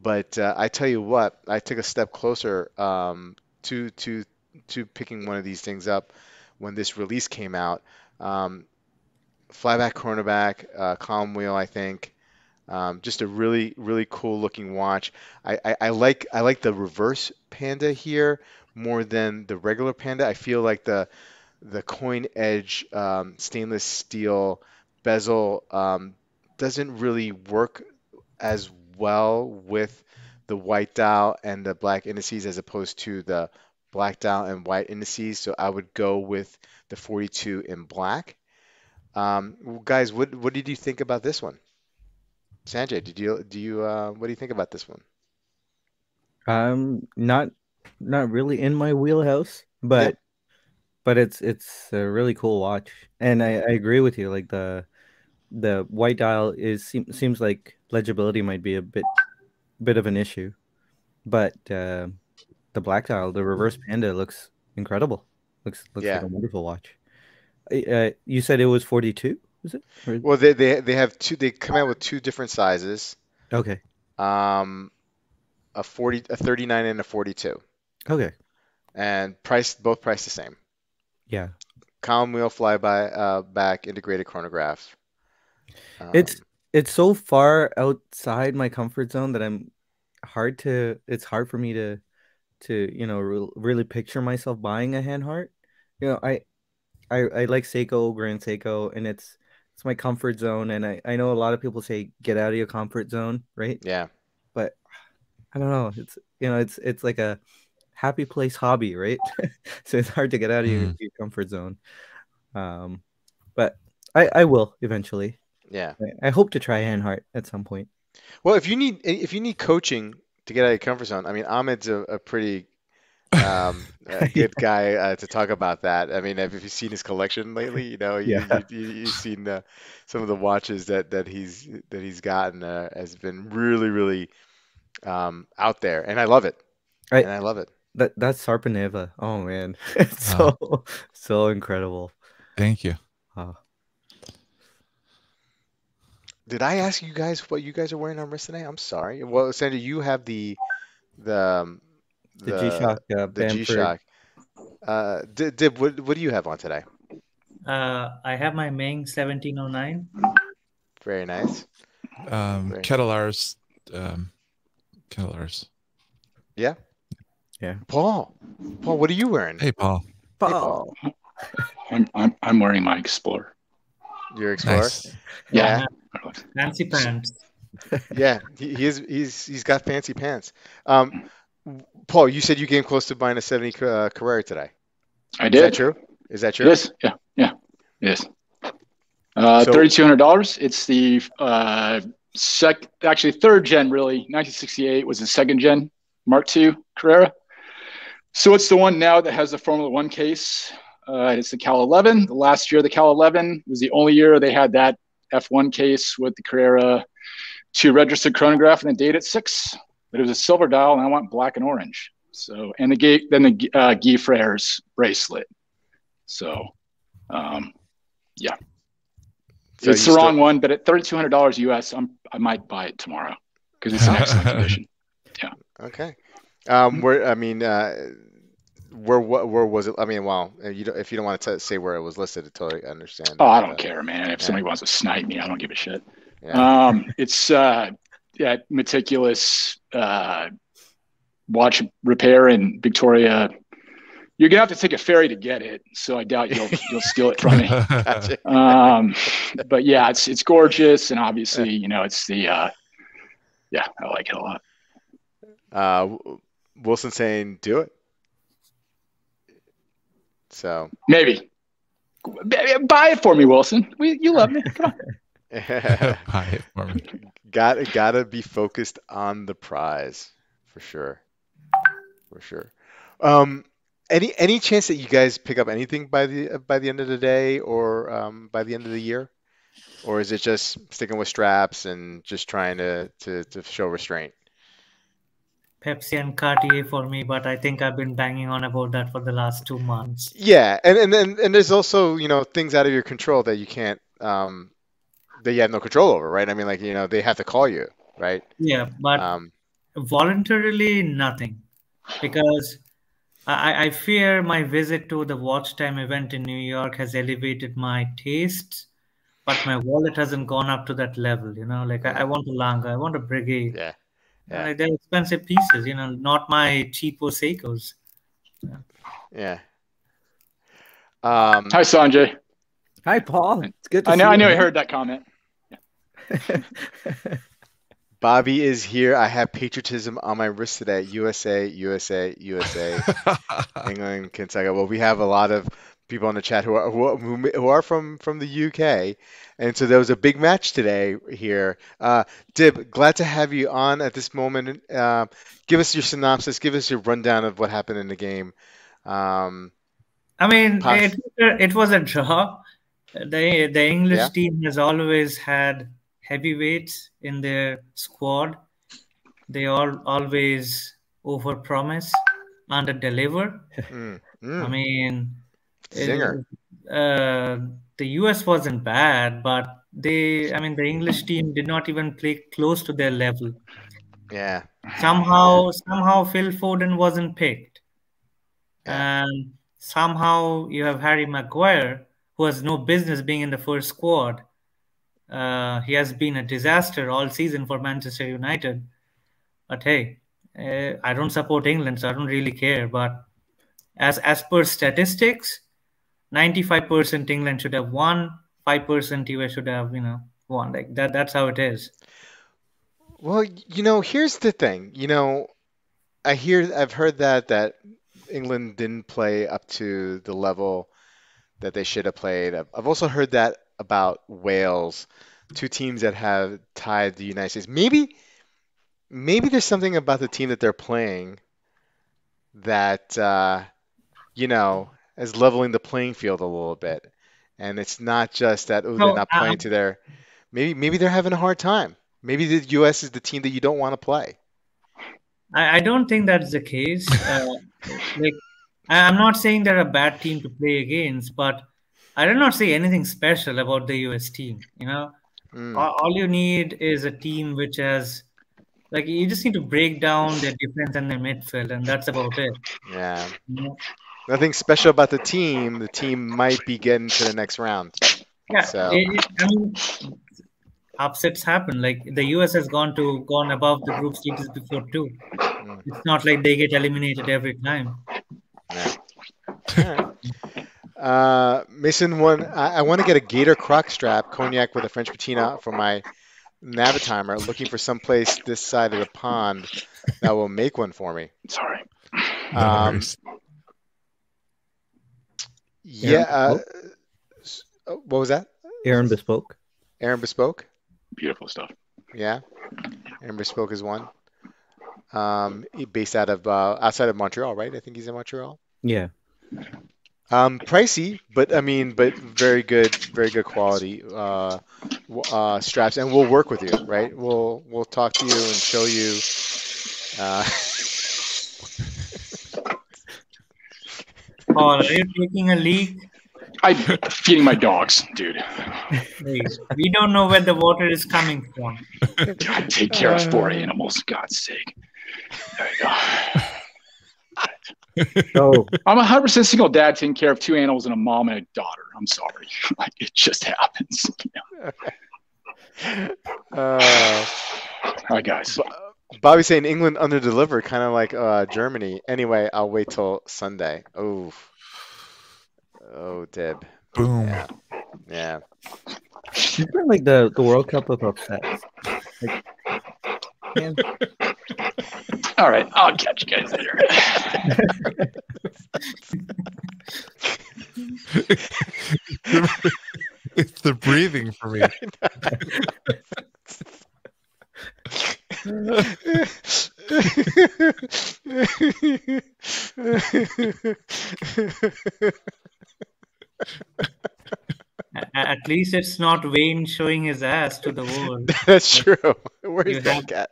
But I tell you what, I took a step closer, to picking one of these things up when this release came out. Um, Flyback cornerback, column wheel, I think. Just a really cool looking watch. I like the reverse Panda here more than the regular Panda. I feel like the coin edge, stainless steel bezel, doesn't really work as well with the white dial and the black indices as opposed to the black dial and white indices. So I would go with the 42 in black. Guys, what did you think about this one? Sanjay, do you what do you think about this one? Not really in my wheelhouse, Yep. but it's a really cool watch, and Hmm. I agree with you. Like the white dial seems like legibility might be a bit of an issue, but the black dial, the reverse Panda looks incredible. Looks like Yeah. a wonderful watch. You said it was 42, is it? Well, they have two. They come out with two different sizes. Okay. Um, a 39 and a 42, Okay. and both priced the same. Yeah. Column wheel, flyby, back, integrated chronograph. It's Um, it's so far outside my comfort zone that it's hard for me to really picture myself buying a hand heart. I like Seiko, Grand Seiko, and it's my comfort zone. And I know a lot of people say get out of your comfort zone, right? yeah, But I don't know. It's like a happy place hobby, right? So it's hard to get out of Mm. your comfort zone. Um, but I will eventually. yeah. I hope to try hand heart at some point. Well, if you need coaching to get out of your comfort zone, I mean, Ahmed's a pretty a Yeah. good guy, to talk about that. I mean, have you seen his collection lately? You know, Yeah. you've seen some of the watches that he's gotten, has been really out there, and I love it. I And I love it. that's Sarpaneva. Oh man. It's Uh, so incredible. thank you. Uh, Did I ask you guys what you guys are wearing on wrist today? I'm sorry. Well, Sandra, you have the the the G-Shock the Bamford. G-Shock. Dib, what do you have on today? I have my Ming 1709. Very nice. Very, Kettler's, um, Kettler's. yeah. Yeah. Paul, what are you wearing? Hey, Paul. Hey, Paul. Oh. I'm wearing my Explorer. Your Explorer? Nice. Yeah, Fancy pants. yeah. He's got fancy pants. Um, Paul, you said you came close to buying a 70 Carrera today. I Is that did. true? Is that true? Yes. Yeah. Yes. So, $3,200. It's the actually third gen, really. 1968 was the second gen Mark II Carrera. So it's the one now that has the Formula One case. It's the Cal 11. The last year, the Cal 11 was the only year they had that F1 case with the Carrera 2 registered chronograph and the date at 6. But it was a silver dial, and I want black and orange. So, and the Guy Freres bracelet. So, yeah. so It's you the still wrong one, but at $3,200 US, I might buy it tomorrow because it's in excellent condition. okay? I mean, where was it? I mean, well, if you don't want to say where it was listed, I totally understand. Oh, I But, don't care, man. If yeah, somebody wants to snipe me, I don't give a shit. yeah. It's meticulous watch repair in Victoria. You're gonna have to take a ferry to get it, so I doubt you'll steal it from me. Gotcha. But yeah, it's gorgeous, and obviously, it's the Yeah, I like it a lot. Wilson saying do it. So Maybe. Buy it for me, Wilson. You love me. Come on. Buy it for me. gotta be focused on the prize for sure, for sure. Um, any chance that you guys pick up anything by the end of the day or by the end of the year, or is it just sticking with straps and just trying to show restraint? Pepsi and Cartier for me, but I think I've been banging on about that for the last 2 months. Yeah, and there's also things out of your control that you can't that you have no control over, right? I mean, like they have to call you, right? Yeah, but Um, voluntarily nothing, because I fear my visit to the Watch Time event in New York has elevated my tastes, but my wallet hasn't gone up to that level. Like I mm, want a Lange, I want a Breguet. yeah, yeah, Like they're expensive pieces, not my cheapo Seikos. Yeah. yeah. Hi, Sanjay. Hi, Paul. It's good to I see know. I you, know. I man. heard that comment. Bobby is here. I have patriotism on my wrist today. USA, USA, USA. England, Kentucky. Well, we have a lot of people on the chat who are from the UK, and so there was a big match today here. Dib, glad to have you on at this moment. Give us your synopsis. Give us your rundown of what happened in the game. Um, I mean, Pass. it was a draw. The English Yeah. team has always had heavyweights in their squad. They always overpromise, underdeliver. Mm, I mm, mean, zinger. the US wasn't bad, but I mean, the English team did not even play close to their level. Yeah. Somehow Phil Foden wasn't picked. Yeah. And somehow you have Harry Maguire, who has no business being in the first squad. He has been a disaster all season for Manchester United. But hey, I don't support England, so I don't really care. But as per statistics, 95% England should have won, 5% US should have, won. Like that. That's how it is. Well, here's the thing. I've heard that England didn't play up to the level that they should have played. I've also heard that about Wales, two teams that have tied the United States. Maybe there's something about the team that they're playing that is leveling the playing field a little bit. And it's not just that, oh, they're So not playing to their maybe they're having a hard time. Maybe the US is the team that you don't want to play. I don't think that's the case. Like, I'm not saying they're a bad team to play against, but I did not say anything special about the US team. Mm, All you need is a team which has, like, you just need to break down their defense and their midfield, and that's about it. yeah. You know? Nothing special about the team. The team might be getting to the next round. Yeah, So, I mean, upsets happen. Like the US has gone above the group stages before too. mm, It's not like they get eliminated every time. yeah. All right. Mason one. I want to get a Gator Croc strap cognac with a French patina for my Navitimer. Looking for someplace this side of the pond that will make one for me. Sorry. No Um, worries. yeah. What was that? Aaron Bespoke. Aaron Bespoke. Beautiful stuff. Yeah. Aaron Bespoke is one. Based out of outside of Montreal, right? I think he's in Montreal. Yeah. Pricey, but I mean, but very good quality straps, and we'll work with you, right? We'll talk to you and show you. Paul, are you taking a leak? I'm feeding my dogs, dude. Hey, we don't know where the water is coming from. God, take care of 4 animals, God's sake. There you go. So I'm 100% single dad taking care of 2 animals and a mom and a daughter. I'm sorry. Like, it just happens. uh, All right, guys. Bobby saying England underdelivered, kind of like Germany. Anyway, I'll wait till Sunday. Oh, Deb. Boom. Yeah. it's been like the World Cup of upsets. Like, Man. All right, I'll catch you guys later. It's the breathing for me. At least it's not Wayne showing his ass to the world. That's But true. Where's you that have cat?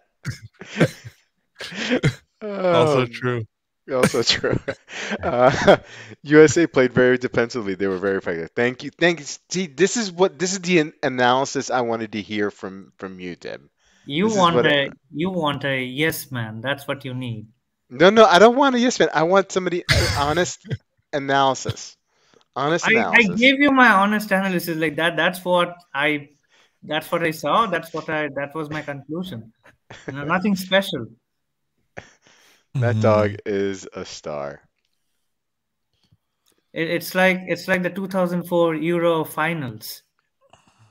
Also Oh, true. also true. USA played very defensively. They were very effective. Thank you. Thank you. See, this is the analysis I wanted to hear from you, Deb. you This is want what. a yes man. That's what you need. No, I don't want a yes man. I want somebody honest analysis. Honest I analysis. gave you my honest analysis like that. That's what I saw. That was my conclusion. Nothing special. That dog Mhm. is a star. It's like the 2004 Euro finals.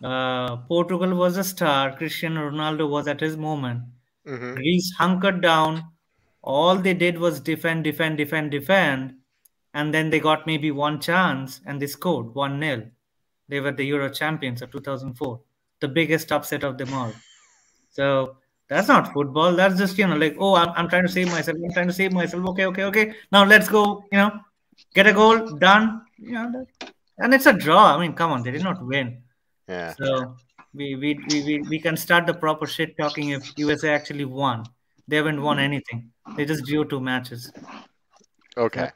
Portugal was a star. Cristiano Ronaldo was at his moment. Hmm. Greece hunkered down. All they did was defend, defend, defend, defend, and then they got maybe one chance and they scored 1-0. They were the Euro champions of 2004, the biggest upset of them all. So that's not football. That's just, like, oh, I'm trying to save myself. I'm trying to save myself. Okay, okay, okay. Now let's go, get a goal, done. And it's a draw. I mean, come on, they did not win. Yeah. So we can start the proper shit talking if USA actually won. They haven't won anything. They just drew 2 matches. So Okay.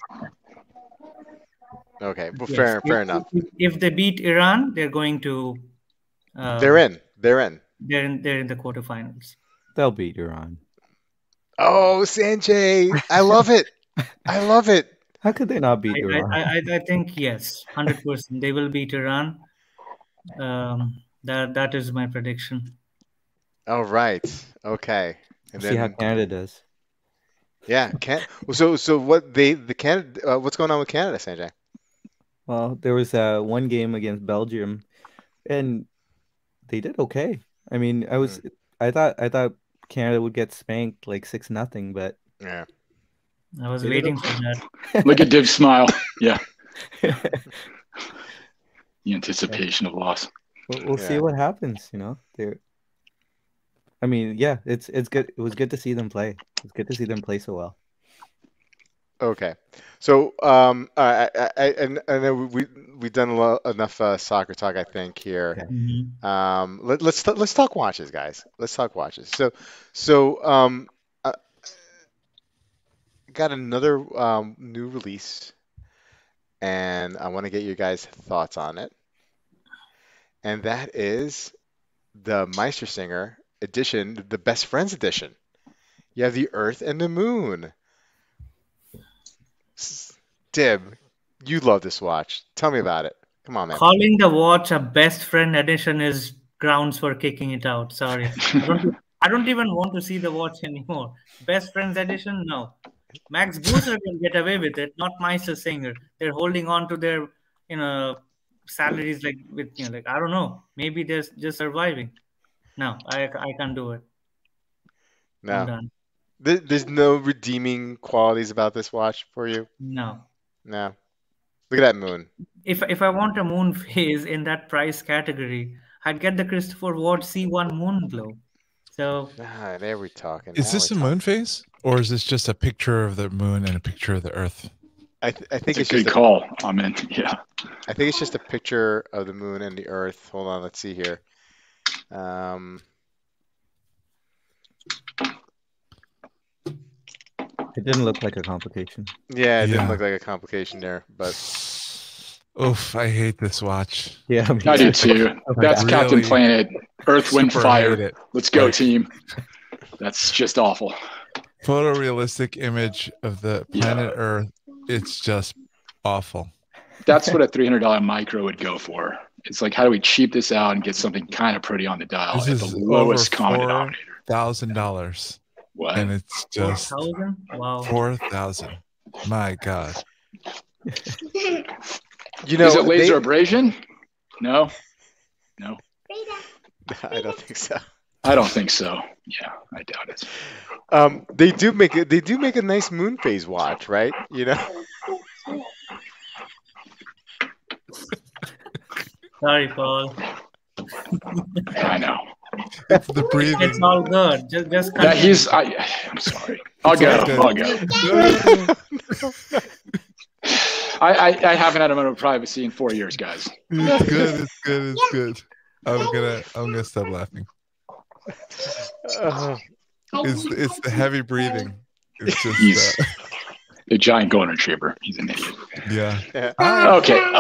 Okay. Well, yes, fair enough. if they beat Iran, they're going to They're uh, in. They're in. they're in the quarterfinals. They'll beat Iran. Oh, Sanjay, I love it. I love it. How could they not beat Iran? I think yes, 100% they will beat Iran. That is my prediction. All right. Okay. And See how then Canada does. yeah, so what the Canada what's going on with Canada, Sanjay? Well, there was one game against Belgium, and they did okay. I mean, I thought Canada would get spanked like 6-0, but Yeah. I was they did waiting for that. Look at Div's smile. Yeah, okay. the anticipation of loss. We'll see Yeah. what happens. I mean, yeah, it's good. It was good to see them play. It's good to see them play so well. Okay. So I know we've done enough soccer talk, I think, here. Okay. Mhm. Let's talk watches, guys. Let's talk watches. So got another new release, and I want to get your guys' thoughts on it. And that is the Meistersinger edition, the Best Friends edition. You have the Earth and the Moon. Dib, you love this watch. Tell me about it. Come on, man. Calling the watch a best friend edition is grounds for kicking it out. Sorry, I don't even want to see the watch anymore. Best friends edition, no. Max Boozer will get away with it, not Meister Singer. They're holding on to their, salaries like with, like, I don't know. Maybe they're just surviving. No, I can't do it. I'm No, done. there's no redeeming qualities about this watch for you. No. No. Look at that moon. If I want a moon phase in that price category, I'd get the Christopher Ward C1 Moon Glow. So Ah, there we're talking. Is Now this we're a talking. moon phase, or is this just a picture of the moon and a picture of the Earth? I think It's a it's good just call, Amin. Yeah. I think it's just a picture of the moon and the Earth. Hold on, let's see here. It didn't look like a complication. Yeah, it didn't Yeah. look like a complication there, but Oof, I hate this watch. Yeah, me I do too. too. Oh my That's God. Captain Really Planet, Earth, Wind, super hate Fire. it. Let's go, Like- team. That's just awful. Photorealistic image of the Yeah. planet Earth. It's just awful. That's what a $300 micro would go for. It's like, how do we cheap this out and get something kind of pretty on the dial This at the is lowest over common denominator? $4,000, What? and it's just 4,000? Wow. 4,000. My God. you know, Is it laser they, abrasion? No. No. I don't think so. I don't think so. Yeah, I doubt it. They do make a nice moon phase watch, right? You know. Sorry, Paul. I know. It's the breathing. It's all good. Just Yeah, continue. I'm sorry. I'll get him. all I'll get him. No, I haven't had a moment of privacy in 4 years, guys. it's good. It's good. It's good. I'm gonna stop laughing. Uh, It's the heavy breathing. It's just He's a giant golden retriever. He's an idiot. yeah. yeah.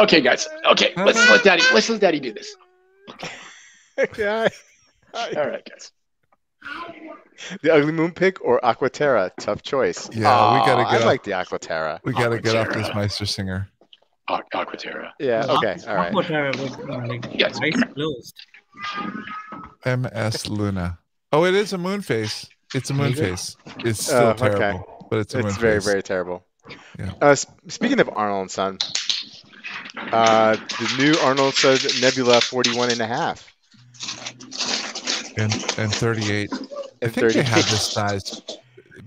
Okay, guys. Okay, let's let Daddy do this. Yeah. All right, guys. The ugly moon pick or Aquaterra? Tough choice. Yeah, we gotta Aw, get I off. like the Aquaterra. We gotta get off this Aquaterra. Meister Singer. Aquaterra. Yeah. Okay. All right. Aquaterra with, like, Yes. eyes closed. MS Luna. Oh, it is a moon face. It's a moon Is it? face. It's still Okay. terrible, but it's a moon It's very, face. very terrible. Yeah. Speaking of Arnold and Son, the new Arnold Son Nebula 41 and a half. And 38. I And think they 38. have this size.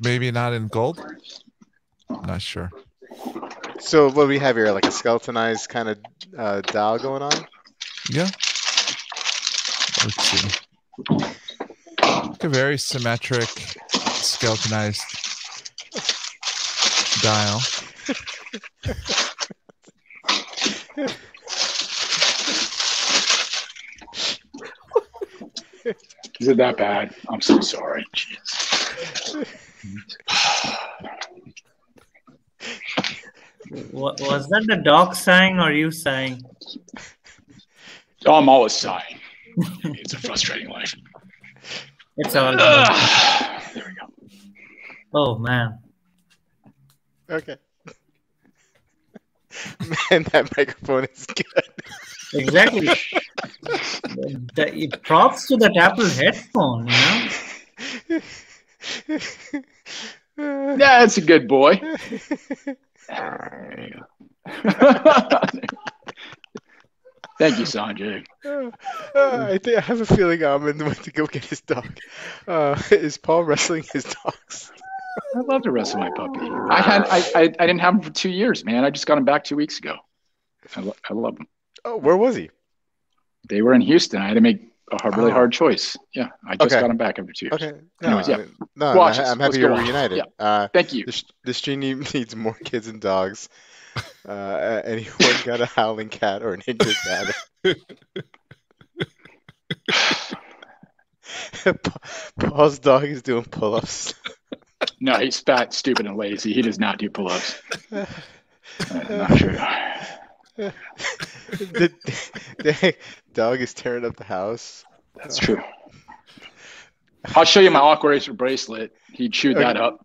Maybe not in gold. Not sure. So what do we have here? Like a skeletonized kind of dial going on? Yeah. Let's see. Like a very symmetric, skeletonized dial. Is it that bad? I'm so sorry. Jeez. Was that the dog sighing or you sighing? Oh, I'm always sighing. It's a frustrating life. It's all good. There we go. Oh man. Okay. Man, that microphone is good. Exactly. Props to that Apple headphone, Yeah, it's a good boy. There you go. Thank you, Sanjay. I think I have a feeling Amin went to go get his dog. Is Paul wrestling his dogs? I'd love to wrestle my puppy. I didn't have him for 2 years, man. I just got him back 2 weeks ago. I love him. Oh, where was he? They were in Houston. I had to make a really hard choice. Yeah, I just Okay. got him back after 2 years. Okay. No, Anyways, yeah. I mean, no, Watch this. I'm Let's happy go you're on. reunited. Thank you. The stream needs more kids and dogs. Anyone got a howling cat or an injured cat? Paul's dog is doing pull-ups. No, he's fat, stupid, and lazy. He does not do pull-ups. Not true. The dog is tearing up the house. That's true. I'll show you my Aqua Racer bracelet. He chewed that up.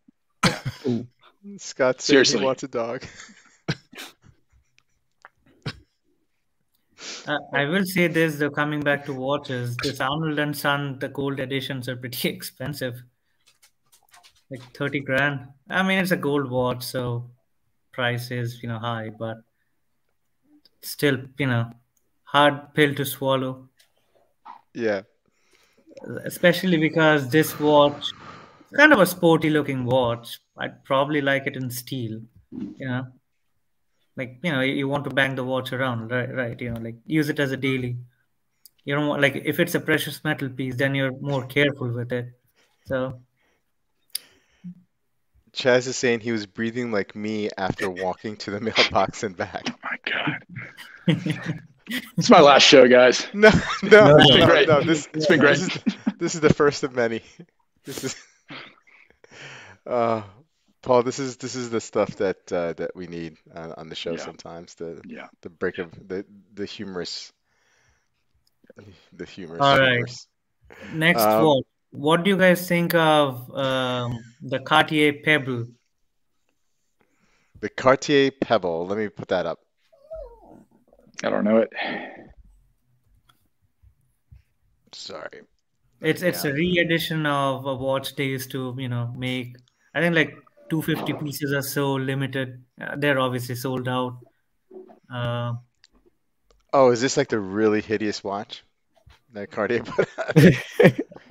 Scott said Seriously. he wants a dog. I will say this, though, coming back to watches, this Arnold and Son, the gold editions are pretty expensive. Like 30 grand. I mean, it's a gold watch, so price is, high, but still, hard pill to swallow. Yeah. Especially because this watch is kind of a sporty looking watch. I'd probably like it in steel, Like, you want to bang the watch around, right? Like use it as a daily. You don't want, like, if it's a precious metal piece, then you're more careful with it. So, Chaz is saying he was breathing like me after walking to the mailbox and back. Oh my God. It's my last show, guys. No. It's been great. It's been great. This is the first of many. This is Paul, this is the stuff that we need on the show Yeah. sometimes. The Yeah. break of the humorous All right. humorous. Next watch. What do you guys think of the Cartier Pebble? The Cartier Pebble. Let me put that up. I don't know it. Sorry. It's a re-edition of a watch they used to, make. I think like 250 pieces or so, limited. They're obviously sold out. Oh, is this like the really hideous watch that Cartier put out?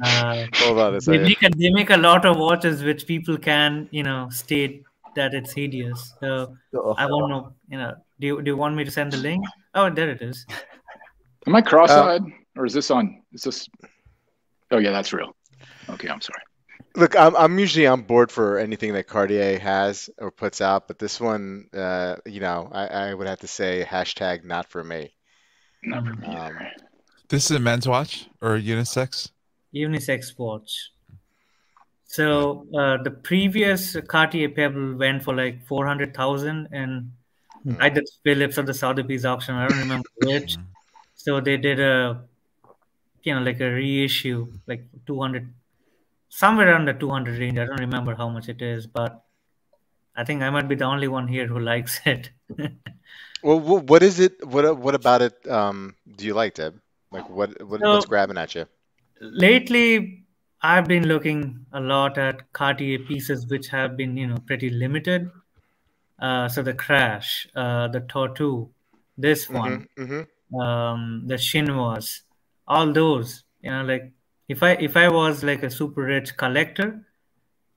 Hold on a They second. make a lot of watches which people can state that it's hideous. So I Oh, want to do you want me to send the link? Oh, there it is. Am I cross-eyed, or is this on? Is this? Oh yeah, that's real. Okay, I'm sorry. Look, I'm usually on board for anything that Cartier has or puts out, but this one, I would have to say hashtag not for me. Not for Mm. me either. This is a men's watch or unisex? Unisex watch. So the previous Cartier Pebble went for like 400,000 and either Philips or the Sotheby's auction. I don't remember which. So they did like a reissue, like 200, somewhere around the 200 range. I don't remember how much it is, but I think I might be the only one here who likes it. Well, what is it? What about it? Do you like, Deb? Like, what's So grabbing at you? lately, I've been looking a lot at Cartier pieces which have been, pretty limited. So the Crash, the Tortue, this one, Mm-hmm. the Chinois, all those. Like if I was like a super rich collector,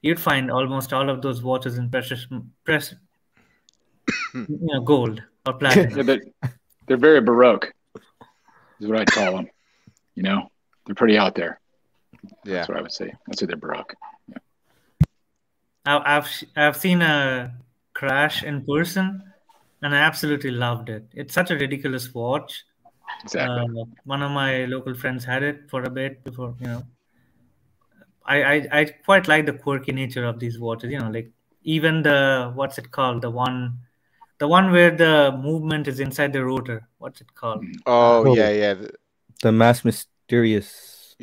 you'd find almost all of those watches in precious gold or Yeah, platinum. they're very baroque. Is what I'd call them. They're pretty out there. Yeah. That's what I would say. I'd say they're baroque. I've seen a Crash in person, and I absolutely loved it. It's such a ridiculous watch. Exactly. One of my local friends had it for a bit before. I quite like the quirky nature of these watches. Like even the what's it called? The one where the movement is inside the rotor. What's it called? Oh, Oh. yeah. the Mass Mysterious.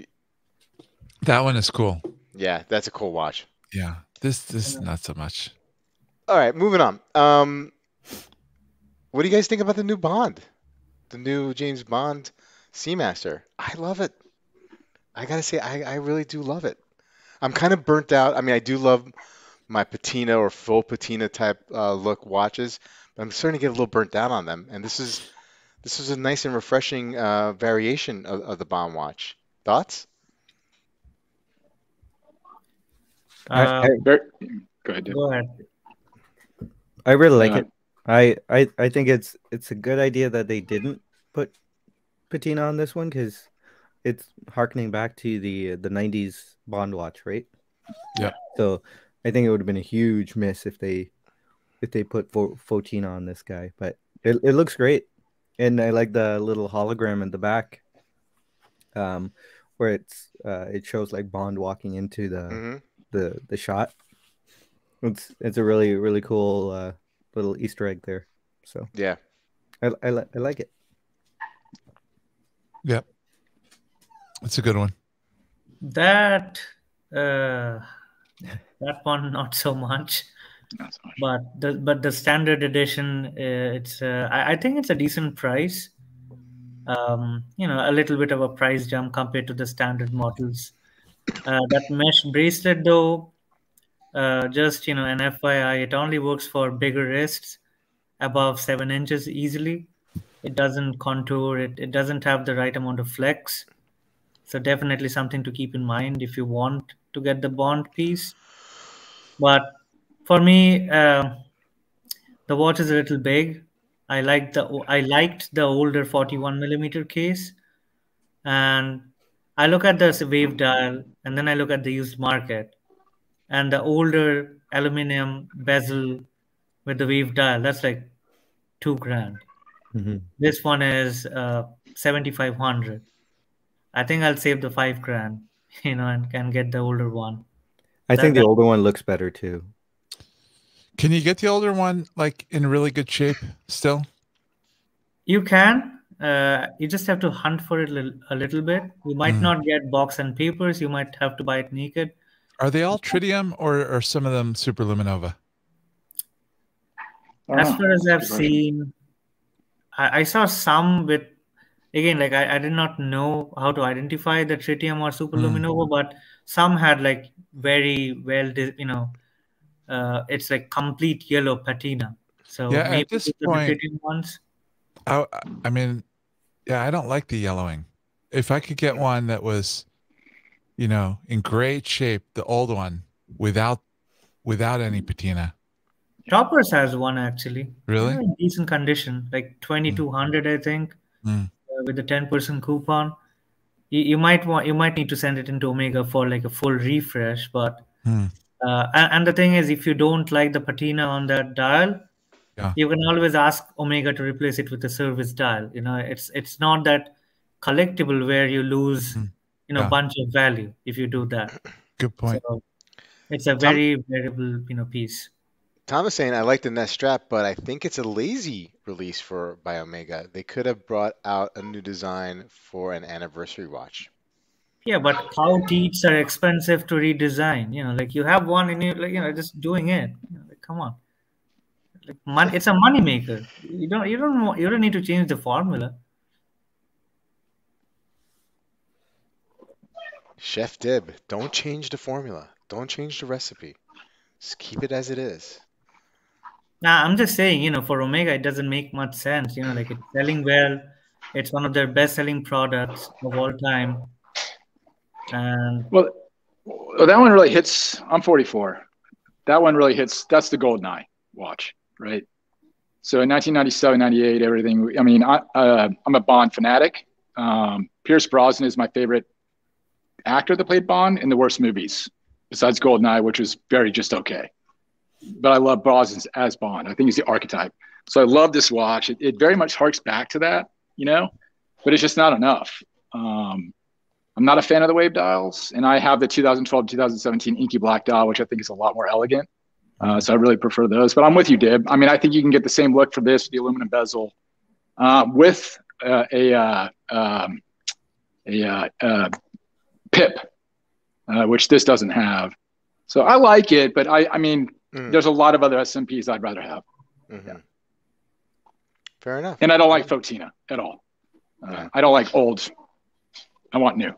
That one is cool. Yeah, that's a cool watch. Yeah. This not so much. All right, moving on. What do you guys think about the new Bond? The new James Bond Seamaster? I love it. I gotta say, I really do love it. I'm kind of burnt out. I mean, I do love my patina or full patina type look watches, but I'm starting to get a little burnt out on them. And this is a nice and refreshing variation of the Bond watch. Thoughts? I Go ahead, Dave. Go ahead. I really like Uh, it. I think it's a good idea that they didn't put patina on this one because it's harkening back to the 90s Bond watch, right? Yeah. So I think it would have been a huge miss if they put Fotina on this guy, but it looks great, and I like the little hologram in the back, where it shows like Bond walking into Mm-hmm. the shot. It's a really really cool little Easter egg there. So Yeah. I like it. Yep. It's a good one. That one not so much, not so much. but the standard edition, it's I think it's a decent price. A little bit of a price jump compared to the standard models. That mesh bracelet, though, just an FYI, it only works for bigger wrists above 7 inches easily. It doesn't contour. It doesn't have the right amount of flex. So definitely something to keep in mind if you want to get the Bond piece. But for me, the watch is a little big. I liked the older 41 millimeter case, and I look at the wave dial, and then I look at the used market, and the older aluminum bezel with the wave dial, that's like $2,000. Mm-hmm. This one is 7,500. I think I'll save the $5,000, and can get the older one. I think the That older one looks better too. Can you get the older one like in really good shape still? you can. You just have to hunt for it a little bit. You might not get box and papers. You might have to buy it naked. Are they all tritium or are some of them superluminova? I don't As know. far as I've Good question. seen, I saw some with, again, like I did not know how to identify the tritium or superluminova, but some had like very well, it's like complete yellow patina. So Yeah, maybe at this these are the point, tritium ones. I mean, yeah, I don't like the yellowing. If I could get one that was, in great shape, the old one, without any patina. Toppers has one actually. Really? In decent condition, like 2200, I think, Mm. with the 10% coupon. You might need to send it into Omega for like a full refresh, but Mm. and the thing is, if you don't like the patina on that dial, Yeah. you can always ask Omega to replace it with a service dial. It's not that collectible where you lose Mm. a Yeah. bunch of value if you do that. Good point. So it's a Tom, very variable piece. Tom is saying I like the Nest strap, but I think it's a lazy release for by Omega. They could have brought out a new design for an anniversary watch. Yeah, but cow teats are expensive to redesign. Like you have one and you like just doing it. Like, come on. Like money, it's a money maker. You don't need to change the formula. Chef Dib, don't change the formula. Don't change the recipe. Just keep it as it is. Nah, I'm just saying, for Omega, it doesn't make much sense. Like it's selling well. It's one of their best-selling products of all time. And Well, that one really hits. I'm 44. That one really hits. That's the GoldenEye watch, right? So in 1997, 98, everything. I mean, I'm a Bond fanatic. Pierce Brosnan is my favorite actor that played Bond in the worst movies, besides GoldenEye, which was very just okay. But I love Brosnan as Bond. I think he's the archetype. So I love this watch. It very much harks back to that, but it's just not enough. I'm not a fan of the wave dials, and I have the 2012 2017 inky black dial, which I think is a lot more elegant. So I really prefer those. But I'm with you, Dib. I mean, I think you can get the same look for this, the aluminum bezel, with a pip, which this doesn't have. So I like it, but I mean, there's a lot of other SMPs I'd rather have. Mm-hmm. Yeah. Fair enough. And I don't like Fotina at all. I don't like old. I want new.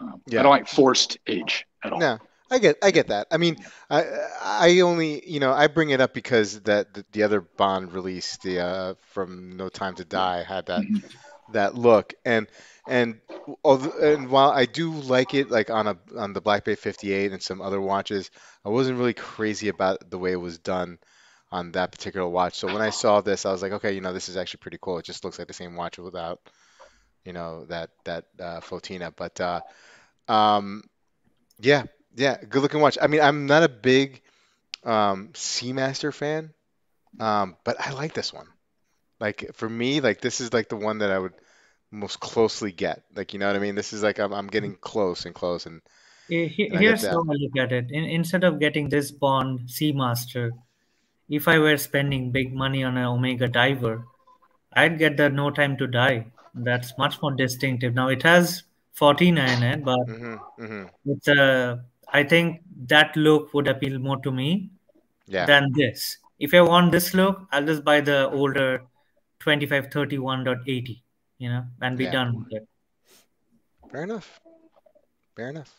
I don't like forced age at all. No, I get that. I mean, I only I bring it up because the other Bond release, the from No Time to Die, had that look, and while I do like it, like on the Black Bay 58 and some other watches, I wasn't really crazy about the way it was done on that particular watch. So when I saw this, I was like, okay, this is actually pretty cool. It just looks like the same watch without that Fotina, but um. Yeah, good looking watch. I mean, I'm not a big Seamaster fan, but I like this one. Like for me, like this is like the one that I would most closely get. Like you know what I mean? This is like I'm getting close and close, and I get Here's that. how I look at it. Instead of getting this Bond Seamaster, if I were spending big money on an Omega Diver, I'd get the No Time to Die. That's much more distinctive. Now it has 49 in it, but Mm-hmm. it's I think that look would appeal more to me Yeah, than this. If I want this look, I'll just buy the older 2531.80, and be yeah. done with it. Fair enough. Fair enough.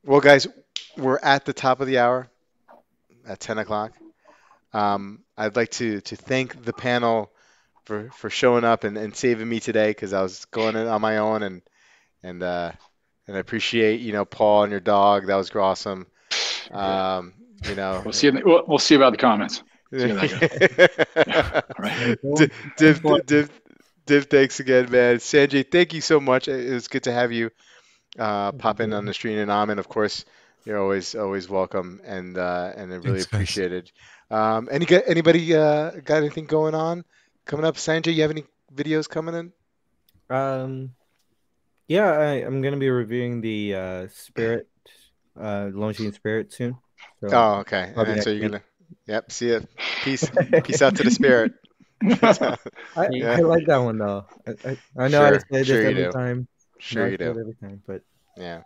Well, guys, we're at the top of the hour at 10 o'clock. I'd like to thank the panel for showing up and saving me today because I was going in on my own and I appreciate Paul and your dog. That was awesome. We'll see. We'll see about the comments. See how that goes. Right. Div, thanks again, man. Sanjay, thank you so much. It was good to have you pop in on the stream, and Amin, of course, you're always welcome, and I really Thanks, guys. appreciate it. Anybody got anything going on coming up? Sanjay, you have any videos coming in? Yeah, I'm gonna be reviewing the Spirit, Longines Spirit soon. So Oh, okay. And probably then so next you're week. gonna, yep. See ya. Peace out to the spirit. I like that one though. I know I Sure, say this sure you every do. time. Sure you I say it do. every time, but Yeah.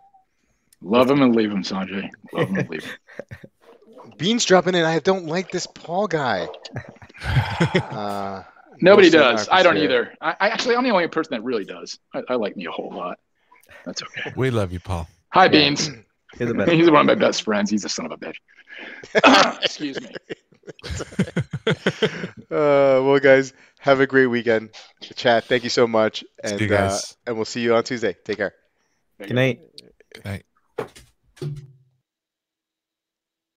Love him and leave him, Sanjay. Love him and leave him. Beans dropping in. I don't like this Paul guy. Nobody Wilson, does. I don't Spirit. either. I actually, I'm the only person that really does. I like me a whole lot. That's okay. We love you, Paul. Hi, Yeah. Beans. you're the best. He's one of my best friends. He's a son of a bitch. Excuse me. Well, guys, have a great weekend. Chat, thank you so much, See you guys. and we'll see you on Tuesday. Take care. Good night. Good night.